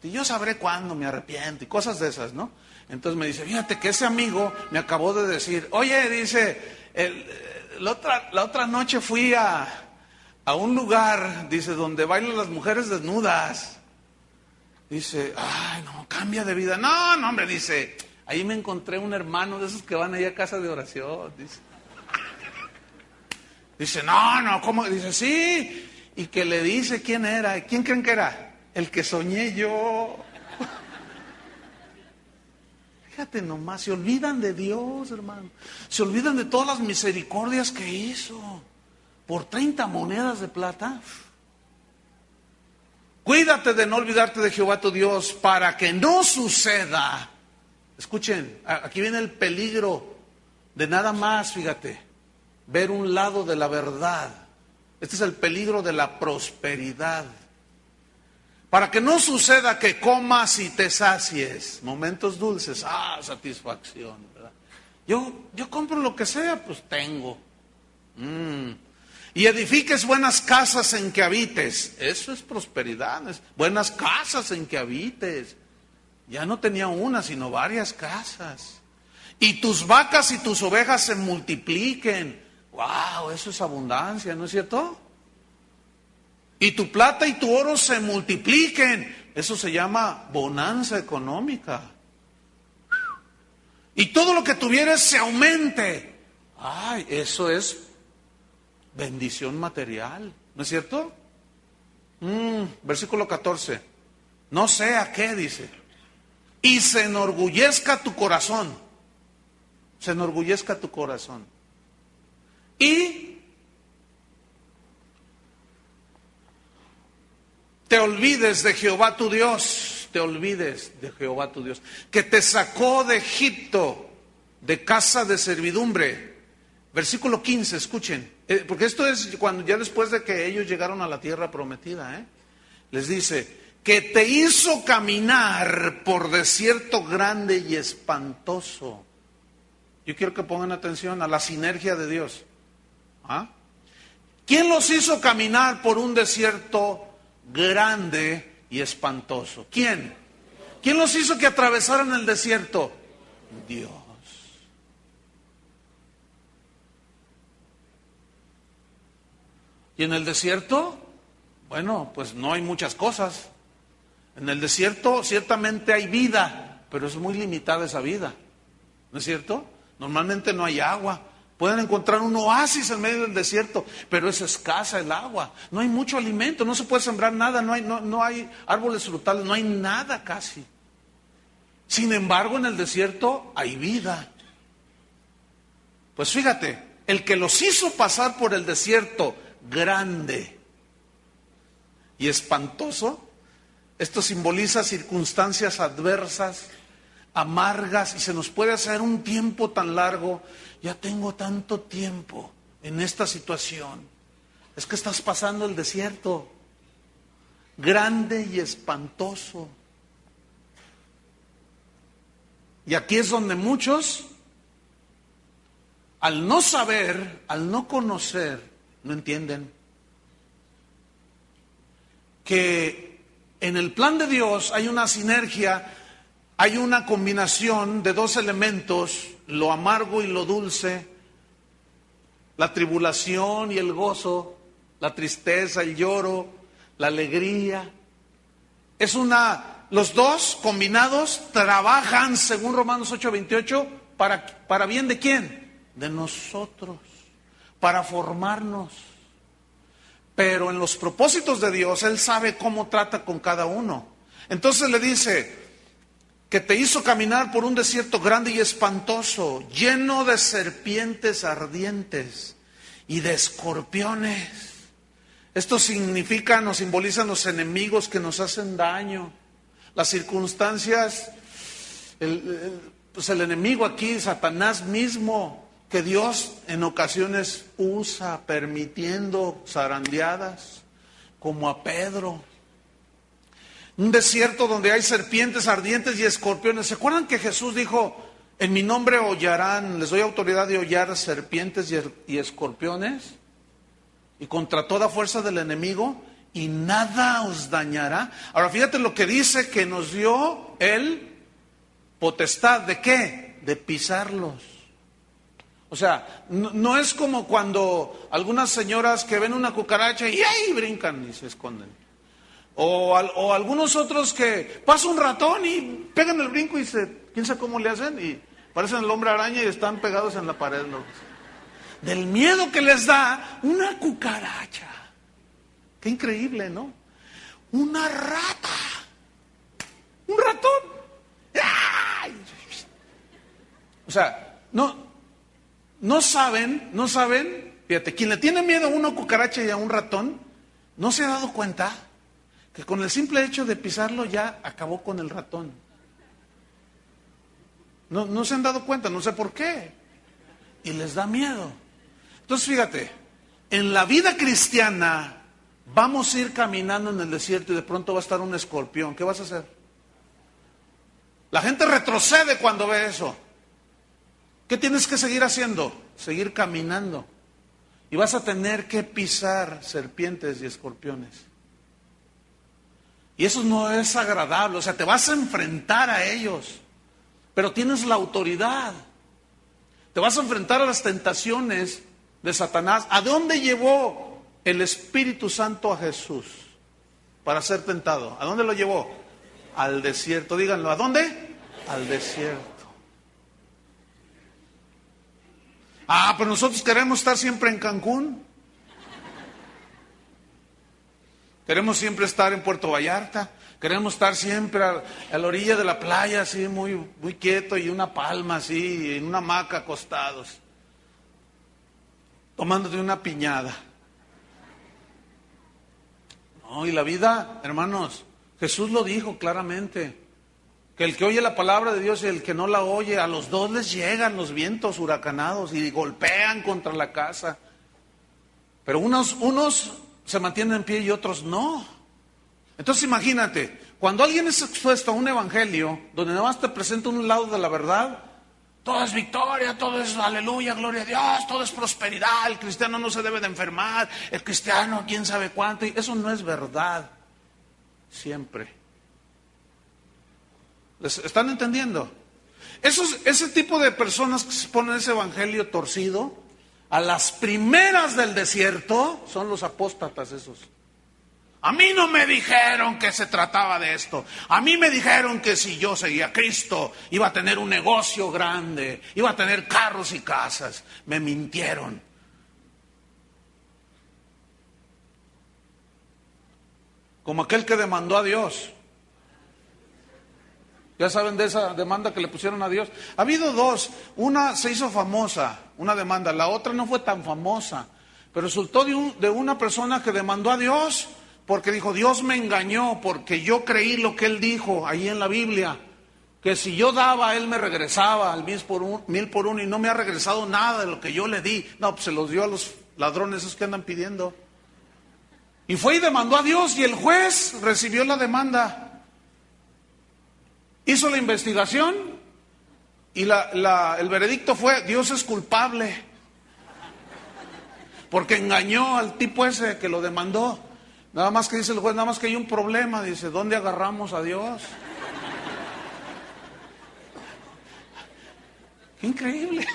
Yo sabré cuándo me arrepiento y cosas de esas, ¿no? Entonces me dice, fíjate que ese amigo me acabó de decir, oye, dice, la otra noche fui a un lugar, dice, donde bailan las mujeres desnudas. Dice, ay, no, cambia de vida. No, hombre, dice, ahí me encontré un hermano de esos que van ahí a casa de oración. Dice, no, ¿cómo? Dice, sí. Y que le dice quién era. ¿Quién creen que era? El que soñé yo. Fíjate nomás, se olvidan de Dios, hermano. Se olvidan de todas las misericordias que hizo. Por 30 monedas de plata. Cuídate de no olvidarte de Jehová tu Dios para que no suceda. Escuchen, aquí viene el peligro de nada más, fíjate, ver un lado de la verdad. Este es el peligro de la prosperidad. Para que no suceda que comas y te sacies. Momentos dulces, satisfacción, ¿verdad? Yo compro lo que sea, pues tengo. Y edifiques buenas casas en que habites. Eso es prosperidad. Buenas casas en que habites. Ya no tenía una, sino varias casas. Y tus vacas y tus ovejas se multipliquen. ¡Wow! Eso es abundancia, ¿no es cierto? Y tu plata y tu oro se multipliquen. Eso se llama bonanza económica. Y todo lo que tuvieres se aumente. ¡Ay! Eso es bendición material, ¿no es cierto? Versículo 14. No sea qué, dice. Y se enorgullezca tu corazón. Se enorgullezca tu corazón. Y te olvides de Jehová tu Dios. Te olvides de Jehová tu Dios, que te sacó de Egipto, de casa de servidumbre. Versículo 15, escuchen, porque esto es cuando ya después de que ellos llegaron a la tierra prometida, les dice, que te hizo caminar por desierto grande y espantoso. Yo quiero que pongan atención a la sinergia de Dios. ¿Quién los hizo caminar por un desierto grande y espantoso? ¿Quién? ¿Quién los hizo que atravesaran el desierto? Dios. ¿Y en el desierto? Bueno, pues no hay muchas cosas. En el desierto ciertamente hay vida, pero es muy limitada esa vida. ¿No es cierto? Normalmente no hay agua. Pueden encontrar un oasis en medio del desierto, pero es escasa el agua. No hay mucho alimento, no se puede sembrar nada, no hay árboles frutales, no hay nada casi. Sin embargo, en el desierto hay vida. Pues fíjate, el que los hizo pasar por el desierto grande y espantoso, esto simboliza circunstancias adversas, amargas, y se nos puede hacer un tiempo tan largo. Ya tengo tanto tiempo en esta situación. Es que estás pasando el desierto grande y espantoso. Y aquí es donde muchos, al no saber, al no conocer, no entienden que en el plan de Dios hay una sinergia, hay una combinación de dos elementos, lo amargo y lo dulce, la tribulación y el gozo, la tristeza, el lloro, la alegría. Los dos combinados trabajan, según Romanos 8:28, para bien de quién? De nosotros, para formarnos. Pero en los propósitos de Dios, Él sabe cómo trata con cada uno. Entonces le dice, que te hizo caminar por un desierto grande y espantoso, lleno de serpientes ardientes y de escorpiones. Esto significa, nos simbolizan los enemigos que nos hacen daño, las circunstancias, pues el enemigo aquí, Satanás mismo, que Dios en ocasiones usa permitiendo zarandeadas, como a Pedro. Un desierto donde hay serpientes ardientes y escorpiones. ¿Se acuerdan que Jesús dijo, en mi nombre hollarán, les doy autoridad de hollar serpientes y escorpiones? Y contra toda fuerza del enemigo, y nada os dañará. Ahora fíjate lo que dice, que nos dio Él potestad, ¿de qué? De pisarlos. O sea, no es como cuando algunas señoras que ven una cucaracha y ¡ay! Brincan y se esconden. O algunos otros que pasa un ratón y pegan el brinco y quién sabe cómo le hacen y parecen el hombre araña y están pegados en la pared, ¿no? Del miedo que les da una cucaracha. Qué increíble, ¿no? Una rata. Un ratón. ¡Ay! O sea, no saben, fíjate, quien le tiene miedo a una cucaracha y a un ratón, ¿no se ha dado cuenta que con el simple hecho de pisarlo ya acabó con el ratón? No se han dado cuenta, no sé por qué. Y les da miedo. Entonces fíjate, en la vida cristiana vamos a ir caminando en el desierto y de pronto va a estar un escorpión. ¿Qué vas a hacer? La gente retrocede cuando ve eso. ¿Qué tienes que seguir haciendo? Seguir caminando. Y vas a tener que pisar serpientes y escorpiones. Y eso no es agradable, o sea, te vas a enfrentar a ellos, pero tienes la autoridad. Te vas a enfrentar a las tentaciones, de Satanás. ¿A dónde llevó el Espíritu Santo a Jesús para ser tentado? ¿A dónde lo llevó? Al desierto. Díganlo, ¿a dónde? Al desierto. Pero nosotros queremos estar siempre en Cancún. Queremos siempre estar en Puerto Vallarta. Queremos estar siempre a la orilla de la playa, así muy, muy quieto, y una palma así, en una hamaca acostados, tomándote una piñada. No, y la vida, hermanos, Jesús lo dijo claramente, que el que oye la palabra de Dios y el que no la oye, a los dos les llegan los vientos huracanados y golpean contra la casa. Pero unos se mantienen en pie y otros no. Entonces imagínate, cuando alguien es expuesto a un evangelio donde nada más te presenta un lado de la verdad, todo es victoria, todo es aleluya, gloria a Dios, todo es prosperidad, el cristiano no se debe de enfermar, el cristiano quién sabe cuánto, y eso no es verdad, siempre. ¿Están entendiendo? Ese tipo de personas que se ponen ese evangelio torcido, a las primeras del desierto, son los apóstatas esos. A mí no me dijeron que se trataba de esto. A mí me dijeron que si yo seguía a Cristo, iba a tener un negocio grande, iba a tener carros y casas. Me mintieron. Como aquel que demandó a Dios. Ya saben de esa demanda que le pusieron a Dios. Ha habido dos. Una se hizo famosa, una demanda. La otra no fue tan famosa. Pero resultó de una persona que demandó a Dios porque dijo, Dios me engañó porque yo creí lo que Él dijo ahí en la Biblia. Que si yo daba, Él me regresaba al 1000 por uno y no me ha regresado nada de lo que yo le di. No, pues se los dio a los ladrones esos que andan pidiendo. Y fue y demandó a Dios y el juez recibió la demanda. Hizo la investigación y el veredicto fue, Dios es culpable. Porque engañó al tipo ese que lo demandó. Nada más que dice el juez, nada más que hay un problema. Dice, ¿dónde agarramos a Dios? ¡Qué increíble!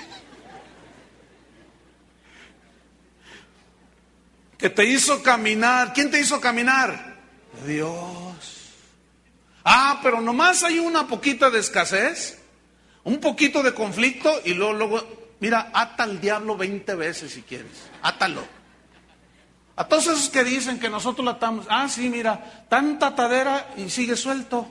Que te hizo caminar. ¿Quién te hizo caminar? Dios. Pero nomás hay una poquita de escasez, un poquito de conflicto y luego, mira, ata al diablo 20 veces si quieres, átalo. A todos esos que dicen que nosotros la atamos, sí, mira, tanta atadera y sigue suelto.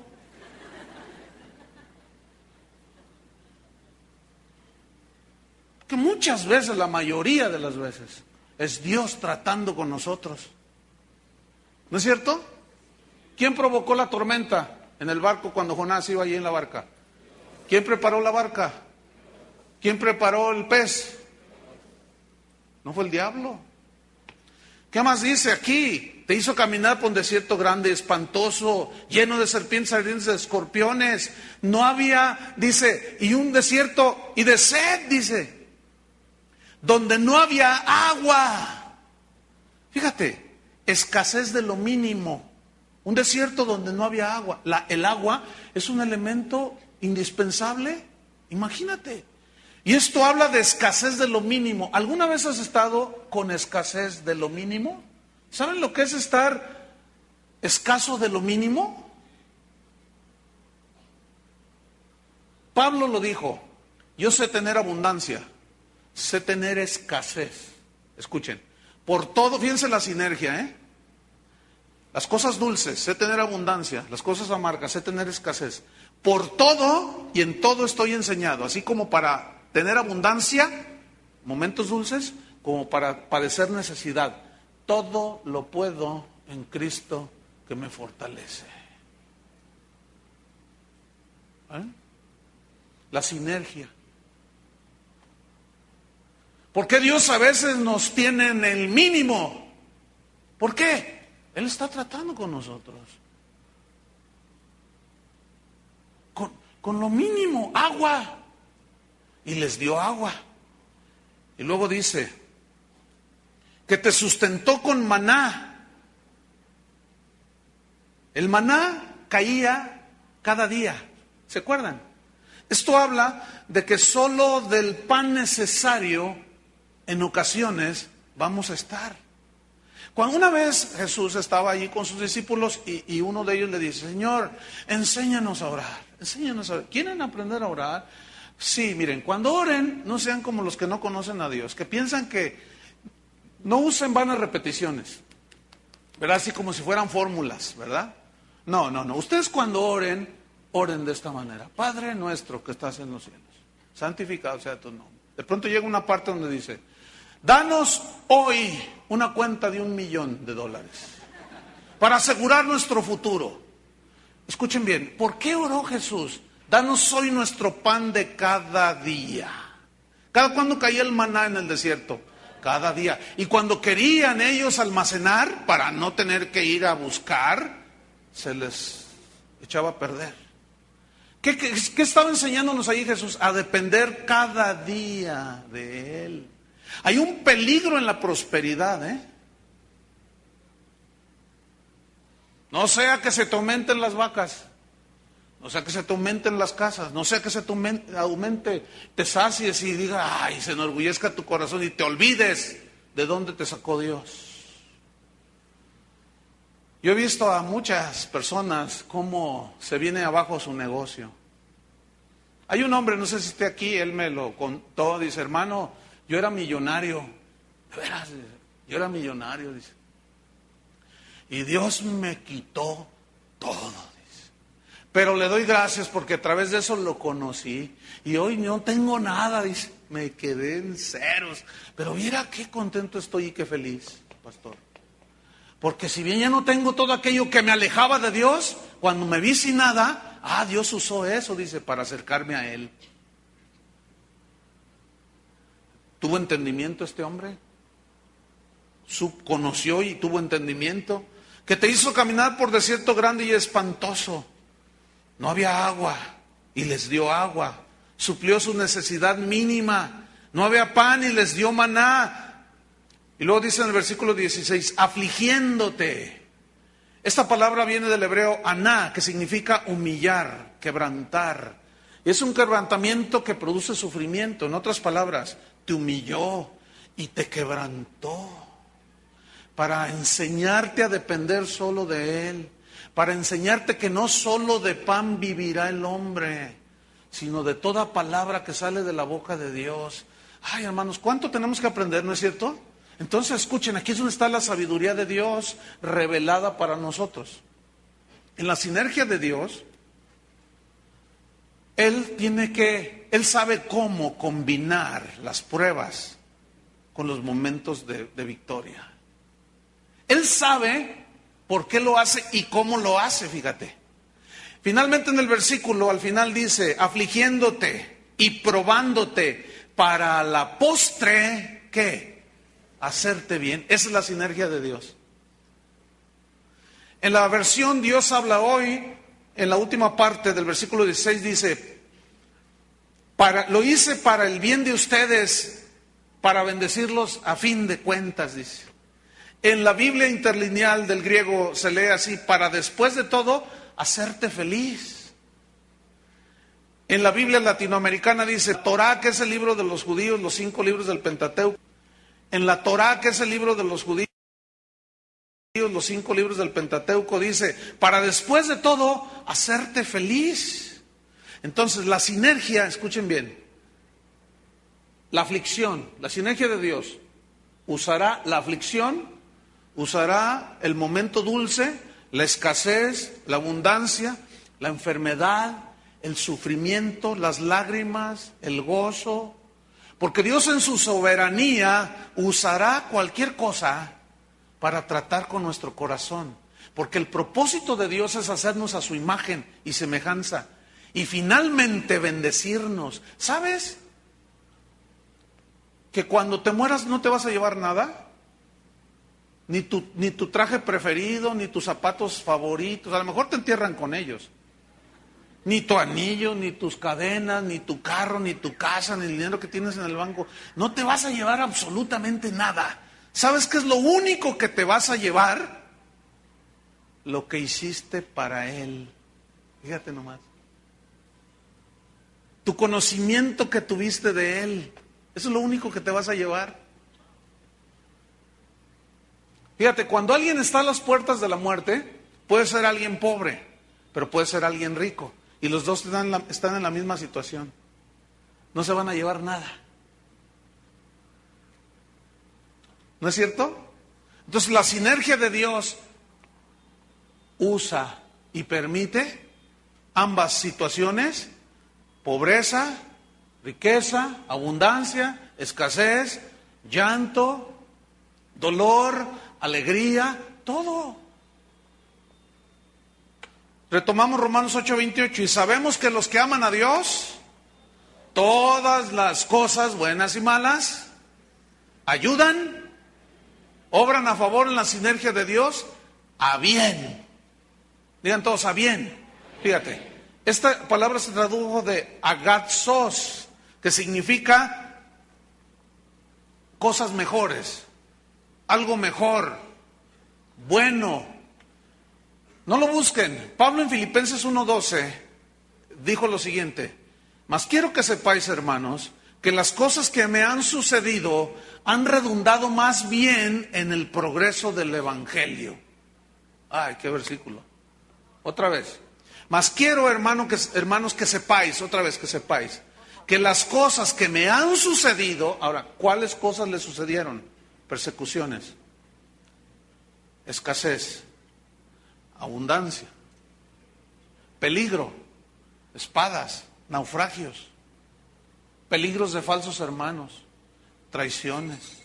Que muchas veces, la mayoría de las veces, es Dios tratando con nosotros. ¿No es cierto? ¿Quién provocó la tormenta en el barco cuando Jonás iba allí en la barca? ¿Quién preparó la barca? ¿Quién preparó el pez? ¿No fue el diablo? ¿Qué más dice aquí? Te hizo caminar por un desierto grande, espantoso, lleno de serpientes, ardientes, de escorpiones. No había, dice, y un desierto y de sed, dice, donde no había agua. Fíjate, escasez de lo mínimo. Un desierto donde no había agua. El agua es un elemento indispensable. Imagínate. Y esto habla de escasez de lo mínimo. ¿Alguna vez has estado con escasez de lo mínimo? ¿Saben lo que es estar escaso de lo mínimo? Pablo lo dijo, yo sé tener abundancia, sé tener escasez. Escuchen, por todo, fíjense la sinergia, Las cosas dulces, sé tener abundancia, las cosas amargas, sé tener escasez. Por todo y en todo estoy enseñado, así como para tener abundancia, momentos dulces, como para padecer necesidad. Todo lo puedo en Cristo que me fortalece. La sinergia. ¿Por qué Dios a veces nos tiene en el mínimo? ¿Por qué? Él está tratando con nosotros. Con lo mínimo, agua. Y les dio agua. Y luego dice, que te sustentó con maná. El maná caía cada día. ¿Se acuerdan? Esto habla de que solo del pan necesario en ocasiones vamos a estar. Cuando una vez Jesús estaba allí con sus discípulos y uno de ellos le dice: Señor, enséñanos a orar, enséñanos a orar. ¿Quieren aprender a orar? Sí, miren, cuando oren, no sean como los que no conocen a Dios, que piensan que no usen vanas repeticiones, ¿verdad? Así como si fueran fórmulas, ¿verdad? No. Ustedes cuando oren, oren de esta manera: Padre nuestro que estás en los cielos, santificado sea tu nombre. De pronto llega una parte donde dice: danos hoy una cuenta de $1,000,000 para asegurar nuestro futuro. Escuchen bien, ¿por qué oró Jesús? Danos hoy nuestro pan de cada día. ¿Cada cuándo caía el maná en el desierto? Cada día. Y cuando querían ellos almacenar para no tener que ir a buscar, se les echaba a perder. ¿Qué estaba enseñándonos ahí Jesús? A depender cada día de Él. Hay un peligro en la prosperidad, No sea que se te aumenten las vacas, no sea que se te aumenten las casas, no sea que se te aumente, te sacies y diga, ay, se enorgullezca tu corazón y te olvides de dónde te sacó Dios. Yo he visto a muchas personas cómo se viene abajo su negocio. Hay un hombre, no sé si esté aquí, él me lo contó, dice: hermano, yo era millonario, de veras, yo era millonario, dice. Y Dios me quitó todo, dice. Pero le doy gracias porque a través de eso lo conocí. Y hoy no tengo nada, dice. Me quedé en ceros. Pero mira qué contento estoy y qué feliz, pastor. Porque si bien ya no tengo todo aquello que me alejaba de Dios, cuando me vi sin nada, Dios usó eso, dice, para acercarme a Él. ¿Tuvo entendimiento este hombre? ¿Conoció y tuvo entendimiento? Que te hizo caminar por desierto grande y espantoso. No había agua y les dio agua. Suplió su necesidad mínima. No había pan y les dio maná. Y luego dice en el versículo 16, afligiéndote. Esta palabra viene del hebreo aná, que significa humillar, quebrantar. Y es un quebrantamiento que produce sufrimiento. En otras palabras, te humilló y te quebrantó para enseñarte a depender solo de Él, para enseñarte que no solo de pan vivirá el hombre, sino de toda palabra que sale de la boca de Dios. Ay, hermanos, ¿cuánto tenemos que aprender, no es cierto? Entonces, escuchen, aquí es donde está la sabiduría de Dios revelada para nosotros. En la sinergia de Dios, Él sabe cómo combinar las pruebas con los momentos de victoria. Él sabe por qué lo hace y cómo lo hace, fíjate. Finalmente en el versículo, al final dice, afligiéndote y probándote para la postre, ¿qué? Hacerte bien. Esa es la sinergia de Dios. En la versión Dios habla hoy, en la última parte del versículo 16 dice, lo hice para el bien de ustedes, para bendecirlos a fin de cuentas, dice. En la Biblia interlineal del griego se lee así, para después de todo, hacerte feliz. En la Biblia latinoamericana dice, Torá, que es el libro de los judíos, los 5 libros del Pentateuco. En la Torá, que es el libro de los judíos, los 5 libros del Pentateuco, dice, para después de todo, hacerte feliz. Entonces, la sinergia, escuchen bien, la aflicción, la sinergia de Dios, usará la aflicción, usará el momento dulce, la escasez, la abundancia, la enfermedad, el sufrimiento, las lágrimas, el gozo. Porque Dios en su soberanía usará cualquier cosa para tratar con nuestro corazón. Porque el propósito de Dios es hacernos a su imagen y semejanza. Y finalmente bendecirnos. ¿Sabes? Que cuando te mueras no te vas a llevar nada. Ni tu traje preferido, ni tus zapatos favoritos. A lo mejor te entierran con ellos. Ni tu anillo, ni tus cadenas, ni tu carro, ni tu casa, ni el dinero que tienes en el banco. No te vas a llevar absolutamente nada. ¿Sabes qué es lo único que te vas a llevar? Lo que hiciste para Él. Fíjate nomás. Tu conocimiento que tuviste de Él. Eso es lo único que te vas a llevar. Fíjate, cuando alguien está a las puertas de la muerte, puede ser alguien pobre, pero puede ser alguien rico. Y los dos están en la misma situación. No se van a llevar nada. ¿No es cierto? Entonces la sinergia de Dios usa y permite ambas situaciones: pobreza, riqueza, abundancia, escasez, llanto, dolor, alegría, todo. Retomamos Romanos 8:28, y sabemos que los que aman a Dios, todas las cosas buenas y malas ayudan, obran a favor en la sinergia de Dios, a bien. Digan todos, a bien. Fíjate, esta palabra se tradujo de agatzos, que significa cosas mejores, algo mejor, bueno. No lo busquen. Pablo en Filipenses 1:12 dijo lo siguiente: mas quiero que sepáis, hermanos, que las cosas que me han sucedido han redundado más bien en el progreso del Evangelio. Ay, qué versículo. Otra vez. Mas quiero, hermanos, que sepáis, otra vez que sepáis, que las cosas que me han sucedido. Ahora, ¿cuáles cosas le sucedieron? Persecuciones, escasez, abundancia, peligro, espadas, naufragios, peligros de falsos hermanos, traiciones.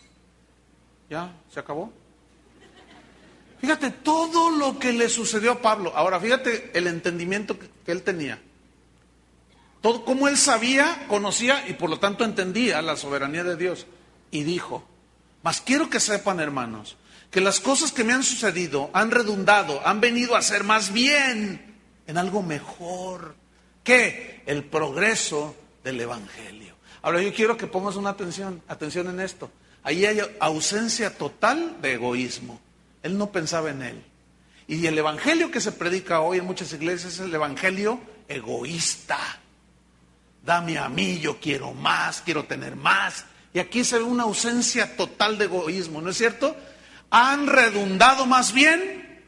¿Ya? ¿Se acabó? Fíjate todo lo que le sucedió a Pablo. Ahora fíjate el entendimiento que él tenía. Todo como él sabía, conocía y por lo tanto entendía la soberanía de Dios. Y dijo: mas quiero que sepan, hermanos, que las cosas que me han sucedido han redundado, han venido a ser más bien en algo mejor. ¿Qué? El progreso del Evangelio. Ahora yo quiero que pongas una atención en esto. Ahí hay ausencia total de egoísmo. Él no pensaba en él. Y el evangelio que se predica hoy en muchas iglesias es el evangelio egoísta. Dame a mí, yo quiero más, quiero tener más. Y aquí se ve una ausencia total de egoísmo, ¿no es cierto? Han redundado más bien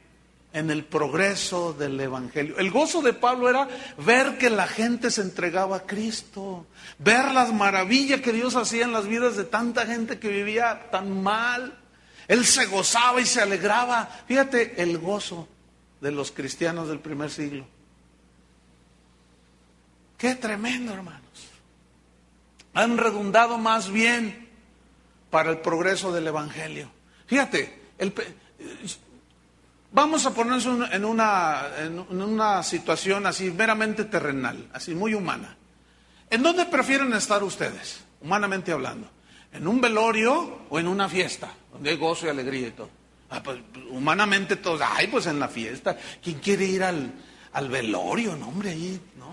en el progreso del evangelio. El gozo de Pablo era ver que la gente se entregaba a Cristo, ver las maravillas que Dios hacía en las vidas de tanta gente que vivía tan mal. Él se gozaba y se alegraba. Fíjate el gozo de los cristianos del primer siglo. Qué tremendo, hermanos. Han redundado más bien para el progreso del evangelio. Fíjate, vamos a ponernos en una situación así meramente terrenal, así muy humana. ¿En dónde prefieren estar ustedes, humanamente hablando? ¿En un velorio o en una fiesta, donde hay gozo y alegría y todo? Pues humanamente todos, pues en la fiesta. ¿Quién quiere ir al velorio? No, hombre, ahí, no,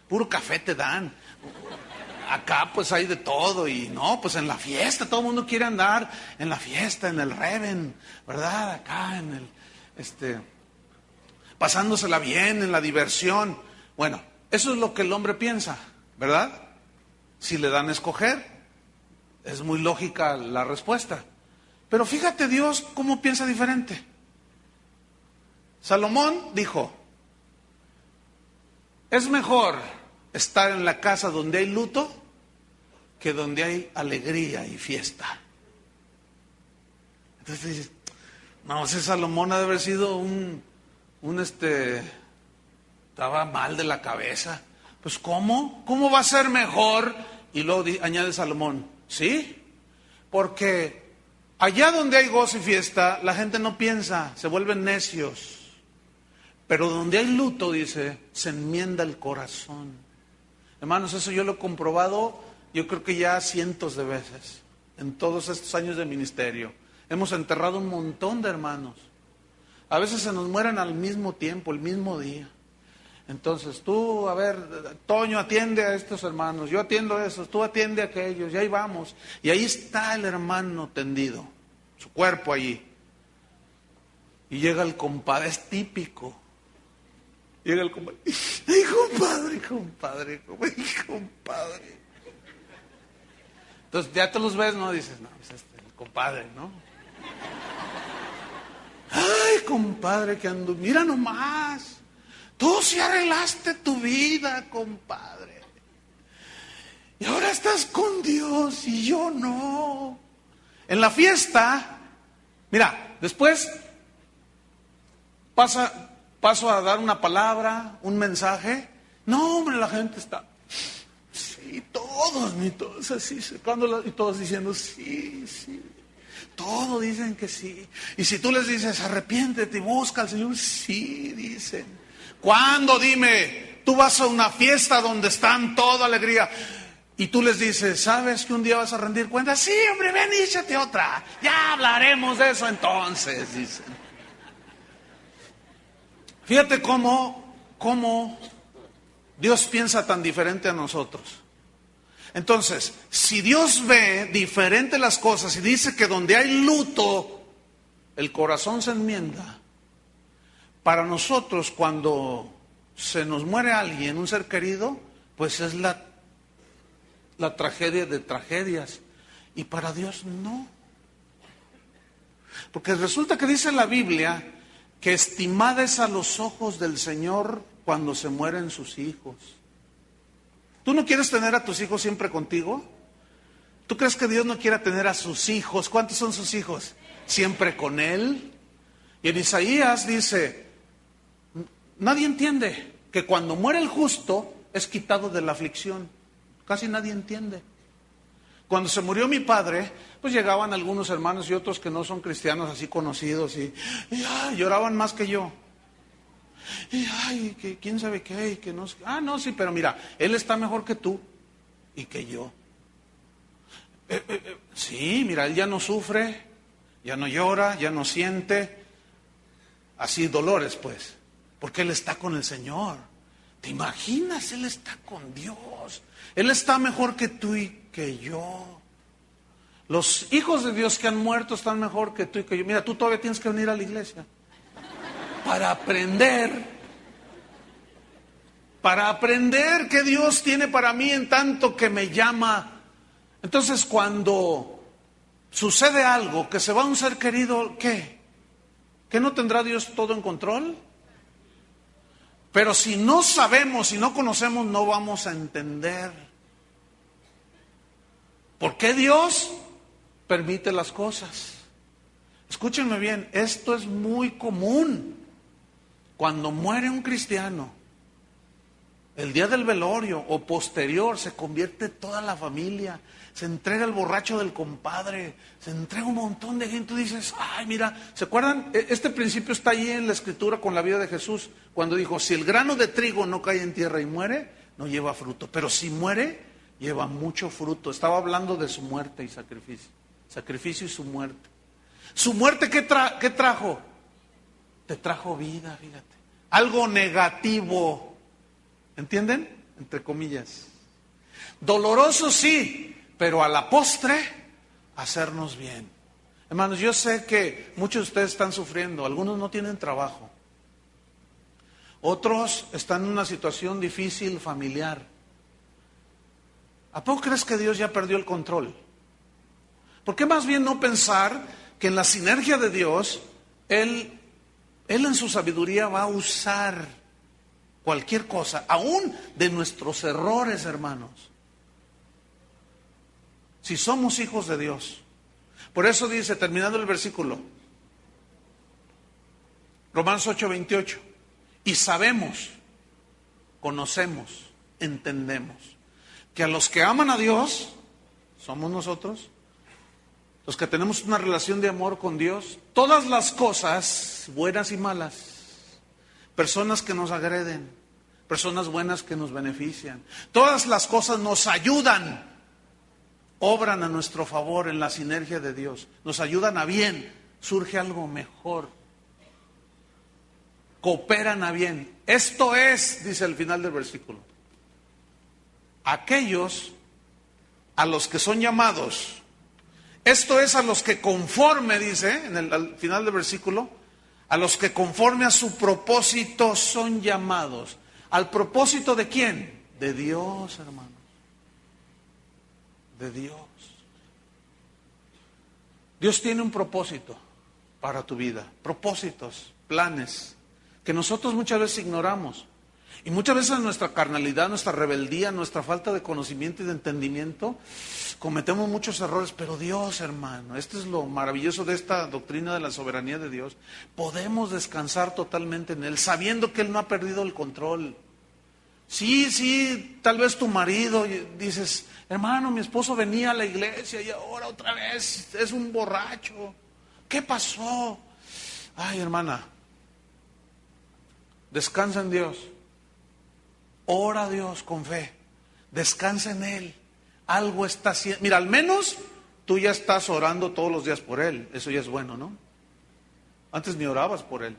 puro café te dan. Acá pues hay de todo y no, pues en la fiesta, todo el mundo quiere andar en la fiesta, en el Reven, ¿verdad? Acá en el, pasándosela bien, en la diversión. Bueno, eso es lo que el hombre piensa, ¿verdad? Si le dan a escoger. Es muy lógica la respuesta. Pero fíjate Dios cómo piensa diferente. Salomón dijo: es mejor estar en la casa donde hay luto que donde hay alegría y fiesta. Entonces dices, no, ese Salomón ha de haber sido estaba mal de la cabeza. Pues ¿cómo? ¿Cómo va a ser mejor? Y luego añade Salomón: sí, porque allá donde hay gozo y fiesta, la gente no piensa, se vuelven necios. Pero donde hay luto, dice, se enmienda el corazón. Hermanos, eso yo lo he comprobado, yo creo que ya cientos de veces, en todos estos años de ministerio. Hemos enterrado un montón de hermanos. A veces se nos mueren al mismo tiempo, el mismo día. Entonces tú, a ver, Toño, atiende a estos hermanos, yo atiendo a esos, tú atiende a aquellos, y ahí vamos. Y ahí está el hermano tendido, su cuerpo allí. Y llega el compadre, es típico. Llega el compadre, ¡ay, compadre! Entonces ya te los ves, ¿no? Dices, no, es el compadre, ¿no? compadre, que ando, mira nomás, tú sí arreglaste tu vida, compadre. Y ahora estás con Dios y yo no. En la fiesta, mira, después paso a dar una palabra, un mensaje. No, hombre, la gente está, sí, todos así, y todos diciendo sí, sí. Todos dicen que sí. Y si tú les dices, arrepiéntete y busca al Señor, sí, dicen. ¿Cuándo? Dime, tú vas a una fiesta donde están toda alegría y tú les dices, ¿sabes que un día vas a rendir cuentas? Sí, hombre, ven y échate otra. Ya hablaremos de eso entonces, dicen. Fíjate cómo Dios piensa tan diferente a nosotros. Entonces, si Dios ve diferente las cosas y dice que donde hay luto, el corazón se enmienda, para nosotros cuando se nos muere alguien, un ser querido, pues es la tragedia de tragedias. Y para Dios no. Porque resulta que dice la Biblia que estimada es a los ojos del Señor cuando se mueren sus hijos. ¿Tú no quieres tener a tus hijos siempre contigo? ¿Tú crees que Dios no quiera tener a sus hijos? ¿Cuántos son sus hijos? Siempre con Él. Y en Isaías dice, nadie entiende que cuando muere el justo es quitado de la aflicción. Casi nadie entiende. Cuando se murió mi padre, pues llegaban algunos hermanos y otros que no son cristianos así conocidos y lloraban más que yo. Y que quién sabe qué, y que no sé. No, sí, pero mira, él está mejor que tú y que yo. Sí, mira, él ya no sufre, ya no llora, ya no siente así dolores, pues, porque él está con el Señor. ¿Te imaginas? Él está con Dios. Él está mejor que tú y que yo. Los hijos de Dios que han muerto están mejor que tú y que yo. Mira, tú todavía tienes que venir a la iglesia para aprender que Dios tiene para mí en tanto que me llama. Entonces, cuando sucede algo, que se va un ser querido, ¿qué? ¿Que no tendrá Dios todo en control? Pero si no sabemos, si no conocemos, no vamos a entender. ¿Por qué Dios permite las cosas? Escúchenme bien, esto es muy común. Cuando muere un cristiano, el día del velorio o posterior, se convierte toda la familia, se entrega el borracho del compadre, se entrega un montón de gente. Tú dices, ay, mira, ¿se acuerdan? Este principio está ahí en la Escritura con la vida de Jesús, cuando dijo, si el grano de trigo no cae en tierra y muere, no lleva fruto, pero si muere, lleva mucho fruto. Estaba hablando de su muerte y sacrificio y su muerte. ¿Su muerte qué trajo? Te trajo vida, fíjate. Algo negativo. ¿Entienden? Entre comillas. Doloroso sí, pero a la postre, hacernos bien. Hermanos, yo sé que muchos de ustedes están sufriendo. Algunos no tienen trabajo. Otros están en una situación difícil familiar. ¿A poco crees que Dios ya perdió el control? ¿Por qué más bien no pensar que en la sinergia de Dios, Él en su sabiduría va a usar cualquier cosa, aún de nuestros errores, hermanos? Si somos hijos de Dios. Por eso dice, terminando el versículo, Romanos 8:28, y sabemos, conocemos, entendemos, que a los que aman a Dios, somos nosotros, los que tenemos una relación de amor con Dios, todas las cosas, buenas y malas, personas que nos agreden, personas buenas que nos benefician, todas las cosas nos ayudan, obran a nuestro favor en la sinergia de Dios, nos ayudan a bien, surge algo mejor, cooperan a bien. Esto es, dice el final del versículo, aquellos a los que son llamados. Esto es a los que conforme, dice al final del versículo, a los que conforme a su propósito son llamados. ¿Al propósito de quién? De Dios, hermanos. De Dios. Dios tiene un propósito para tu vida. Propósitos. planes que nosotros muchas veces ignoramos. Y muchas veces nuestra carnalidad, nuestra rebeldía, nuestra falta de conocimiento y de entendimiento, cometemos muchos errores. Pero Dios, hermano, esto es lo maravilloso de esta doctrina de la soberanía de Dios. Podemos descansar totalmente en Él, sabiendo que Él no ha perdido el control. Sí, tal vez tu marido, dices, hermano, mi esposo venía a la iglesia y ahora otra vez es un borracho. ¿Qué pasó? Ay, hermana, descansa en Dios. Ora a Dios con fe, descansa en Él, algo está haciendo. Mira, al menos tú ya estás orando todos los días por Él, eso ya es bueno, ¿no? Antes ni orabas por Él.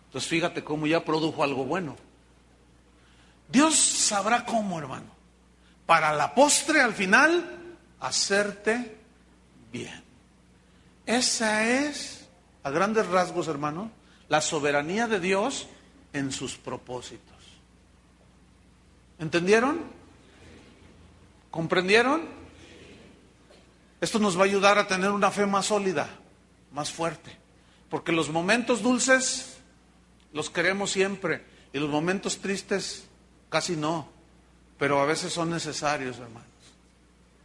Entonces fíjate cómo ya produjo algo bueno. Dios sabrá cómo, hermano, para la postre, al final, hacerte bien. Esa es, a grandes rasgos, hermano, la soberanía de Dios en sus propósitos. ¿Entendieron? ¿Comprendieron? Esto nos va a ayudar a tener una fe más sólida, más fuerte. Porque los momentos dulces los queremos siempre y los momentos tristes casi no. Pero a veces son necesarios, hermanos.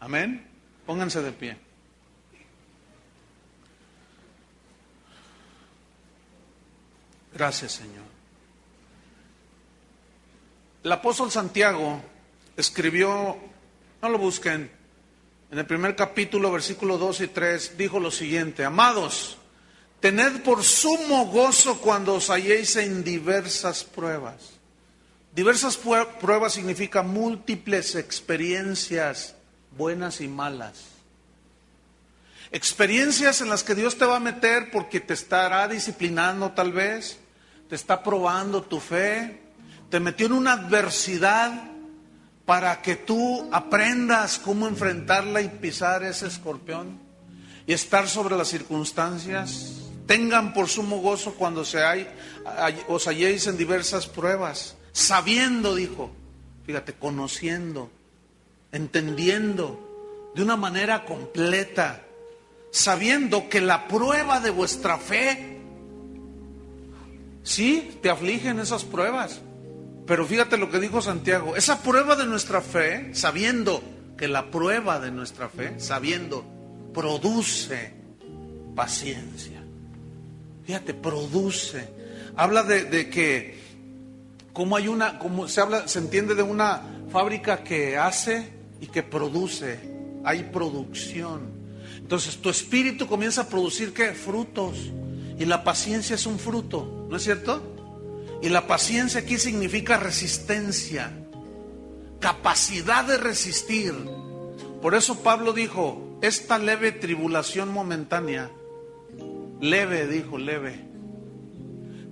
Amén. Pónganse de pie. Gracias, Señor. El apóstol Santiago escribió, no lo busquen, en el primer capítulo, versículos 2 y 3, dijo lo siguiente: amados, tened por sumo gozo cuando os halléis en diversas pruebas. Diversas pruebas significa múltiples experiencias, buenas y malas. Experiencias en las que Dios te va a meter porque te estará disciplinando tal vez, te está probando tu fe, te metió en una adversidad para que tú aprendas cómo enfrentarla y pisar ese escorpión y estar sobre las circunstancias. Tengan por sumo gozo cuando os halléis en diversas pruebas, sabiendo, dijo, fíjate, conociendo, entendiendo de una manera completa, sabiendo que la prueba de vuestra fe, sí, te afligen esas pruebas. Pero fíjate lo que dijo Santiago, esa prueba de nuestra fe, sabiendo que la prueba de nuestra fe, sabiendo, produce paciencia. Fíjate, produce. Habla de que, como se entiende de una fábrica que hace y que produce, hay producción. Entonces tu espíritu comienza a producir ¿qué? Frutos. Y la paciencia es un fruto, ¿no es cierto? Y la paciencia aquí significa resistencia, capacidad de resistir. Por eso Pablo dijo, esta leve tribulación momentánea, leve, dijo, leve,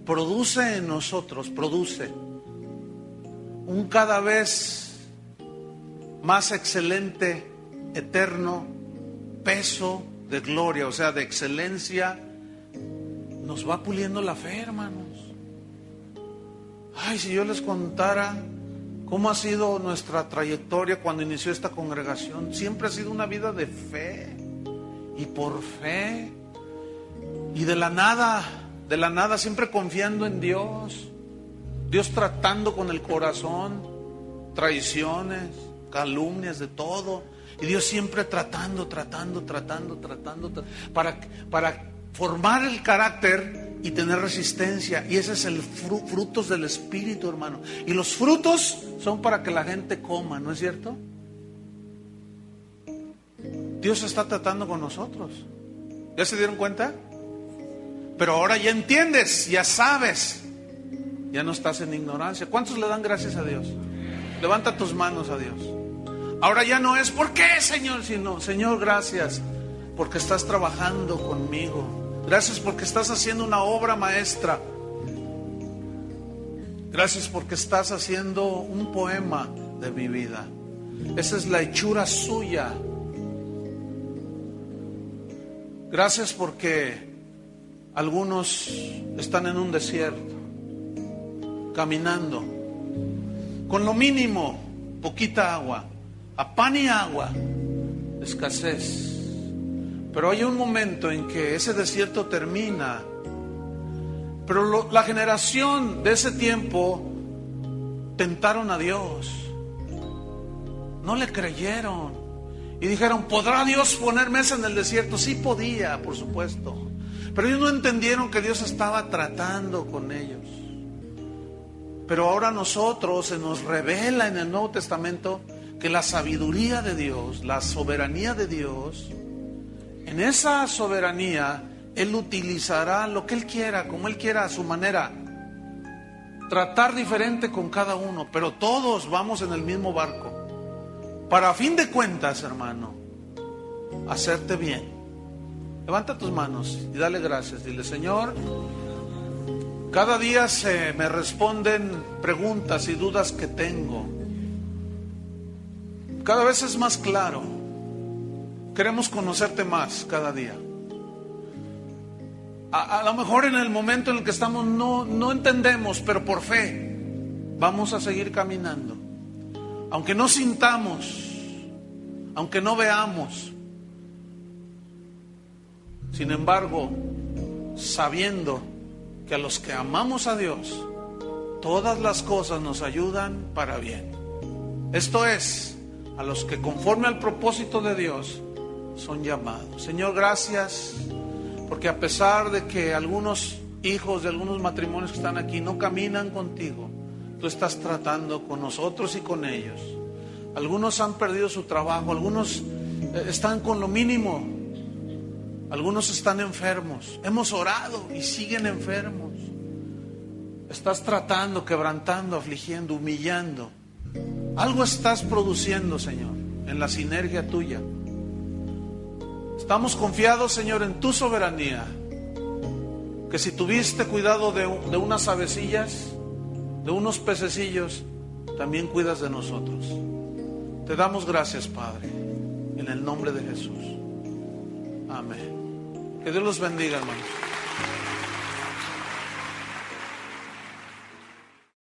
produce en nosotros, produce un cada vez más excelente, eterno peso de gloria, o sea, de excelencia. Nos va puliendo la fe, hermanos. Ay, si yo les contara cómo ha sido nuestra trayectoria cuando inició esta congregación. Siempre ha sido una vida de fe y por fe. Y de la nada, siempre confiando en Dios. Dios tratando con el corazón, traiciones, calumnias, de todo. Y Dios siempre tratando, para formar el carácter y tener resistencia. Y ese es el frutos del Espíritu, hermano. Y los frutos son para que la gente coma, ¿no es cierto? Dios está tratando con nosotros. ¿Ya se dieron cuenta? Pero ahora ya entiendes, ya sabes, ya no estás en ignorancia. ¿Cuántos le dan gracias a Dios? Levanta tus manos a Dios. Ahora ya no es ¿por qué, Señor? Sino, Señor, gracias porque estás trabajando conmigo. Gracias porque estás haciendo una obra maestra. Gracias porque estás haciendo un poema de mi vida. Esa es la hechura suya. Gracias porque algunos están en un desierto, caminando, con lo mínimo, poquita agua, a pan y agua, escasez. Pero hay un momento en que ese desierto termina Pero la generación de ese tiempo tentaron a Dios. No le creyeron. Y dijeron, ¿podrá Dios poner mesa en el desierto? Sí podía, por supuesto. Pero ellos no entendieron que Dios estaba tratando con ellos. Pero ahora nosotros se nos revela en el Nuevo Testamento que la sabiduría de Dios, la soberanía de Dios, en esa soberanía Él utilizará lo que Él quiera, como Él quiera, a su manera. Tratar diferente con cada uno, pero todos vamos en el mismo barco. Para a fin de cuentas, hermano, hacerte bien. Levanta tus manos y dale gracias. Dile, Señor, cada día me responden preguntas y dudas que tengo. Cada vez es más claro. Queremos conocerte más cada día. A lo mejor en el momento en el que estamos no entendemos, pero por fe vamos a seguir caminando. Aunque no sintamos, aunque no veamos. Sin embargo, sabiendo que a los que amamos a Dios, todas las cosas nos ayudan para bien. Esto es, a los que conforme al propósito de Dios son llamados. Señor, gracias, porque a pesar de que algunos hijos de algunos matrimonios que están aquí no caminan contigo, tú estás tratando con nosotros y con ellos. Algunos han perdido su trabajo, algunos están con lo mínimo, algunos están enfermos. Hemos orado y siguen enfermos. Estás tratando, quebrantando, afligiendo, humillando. Algo estás produciendo, Señor, en la sinergia tuya. Estamos confiados, Señor, en tu soberanía, que si tuviste cuidado de unas avecillas, de unos pececillos, también cuidas de nosotros. Te damos gracias, Padre, en el nombre de Jesús. Amén. Que Dios los bendiga, hermanos.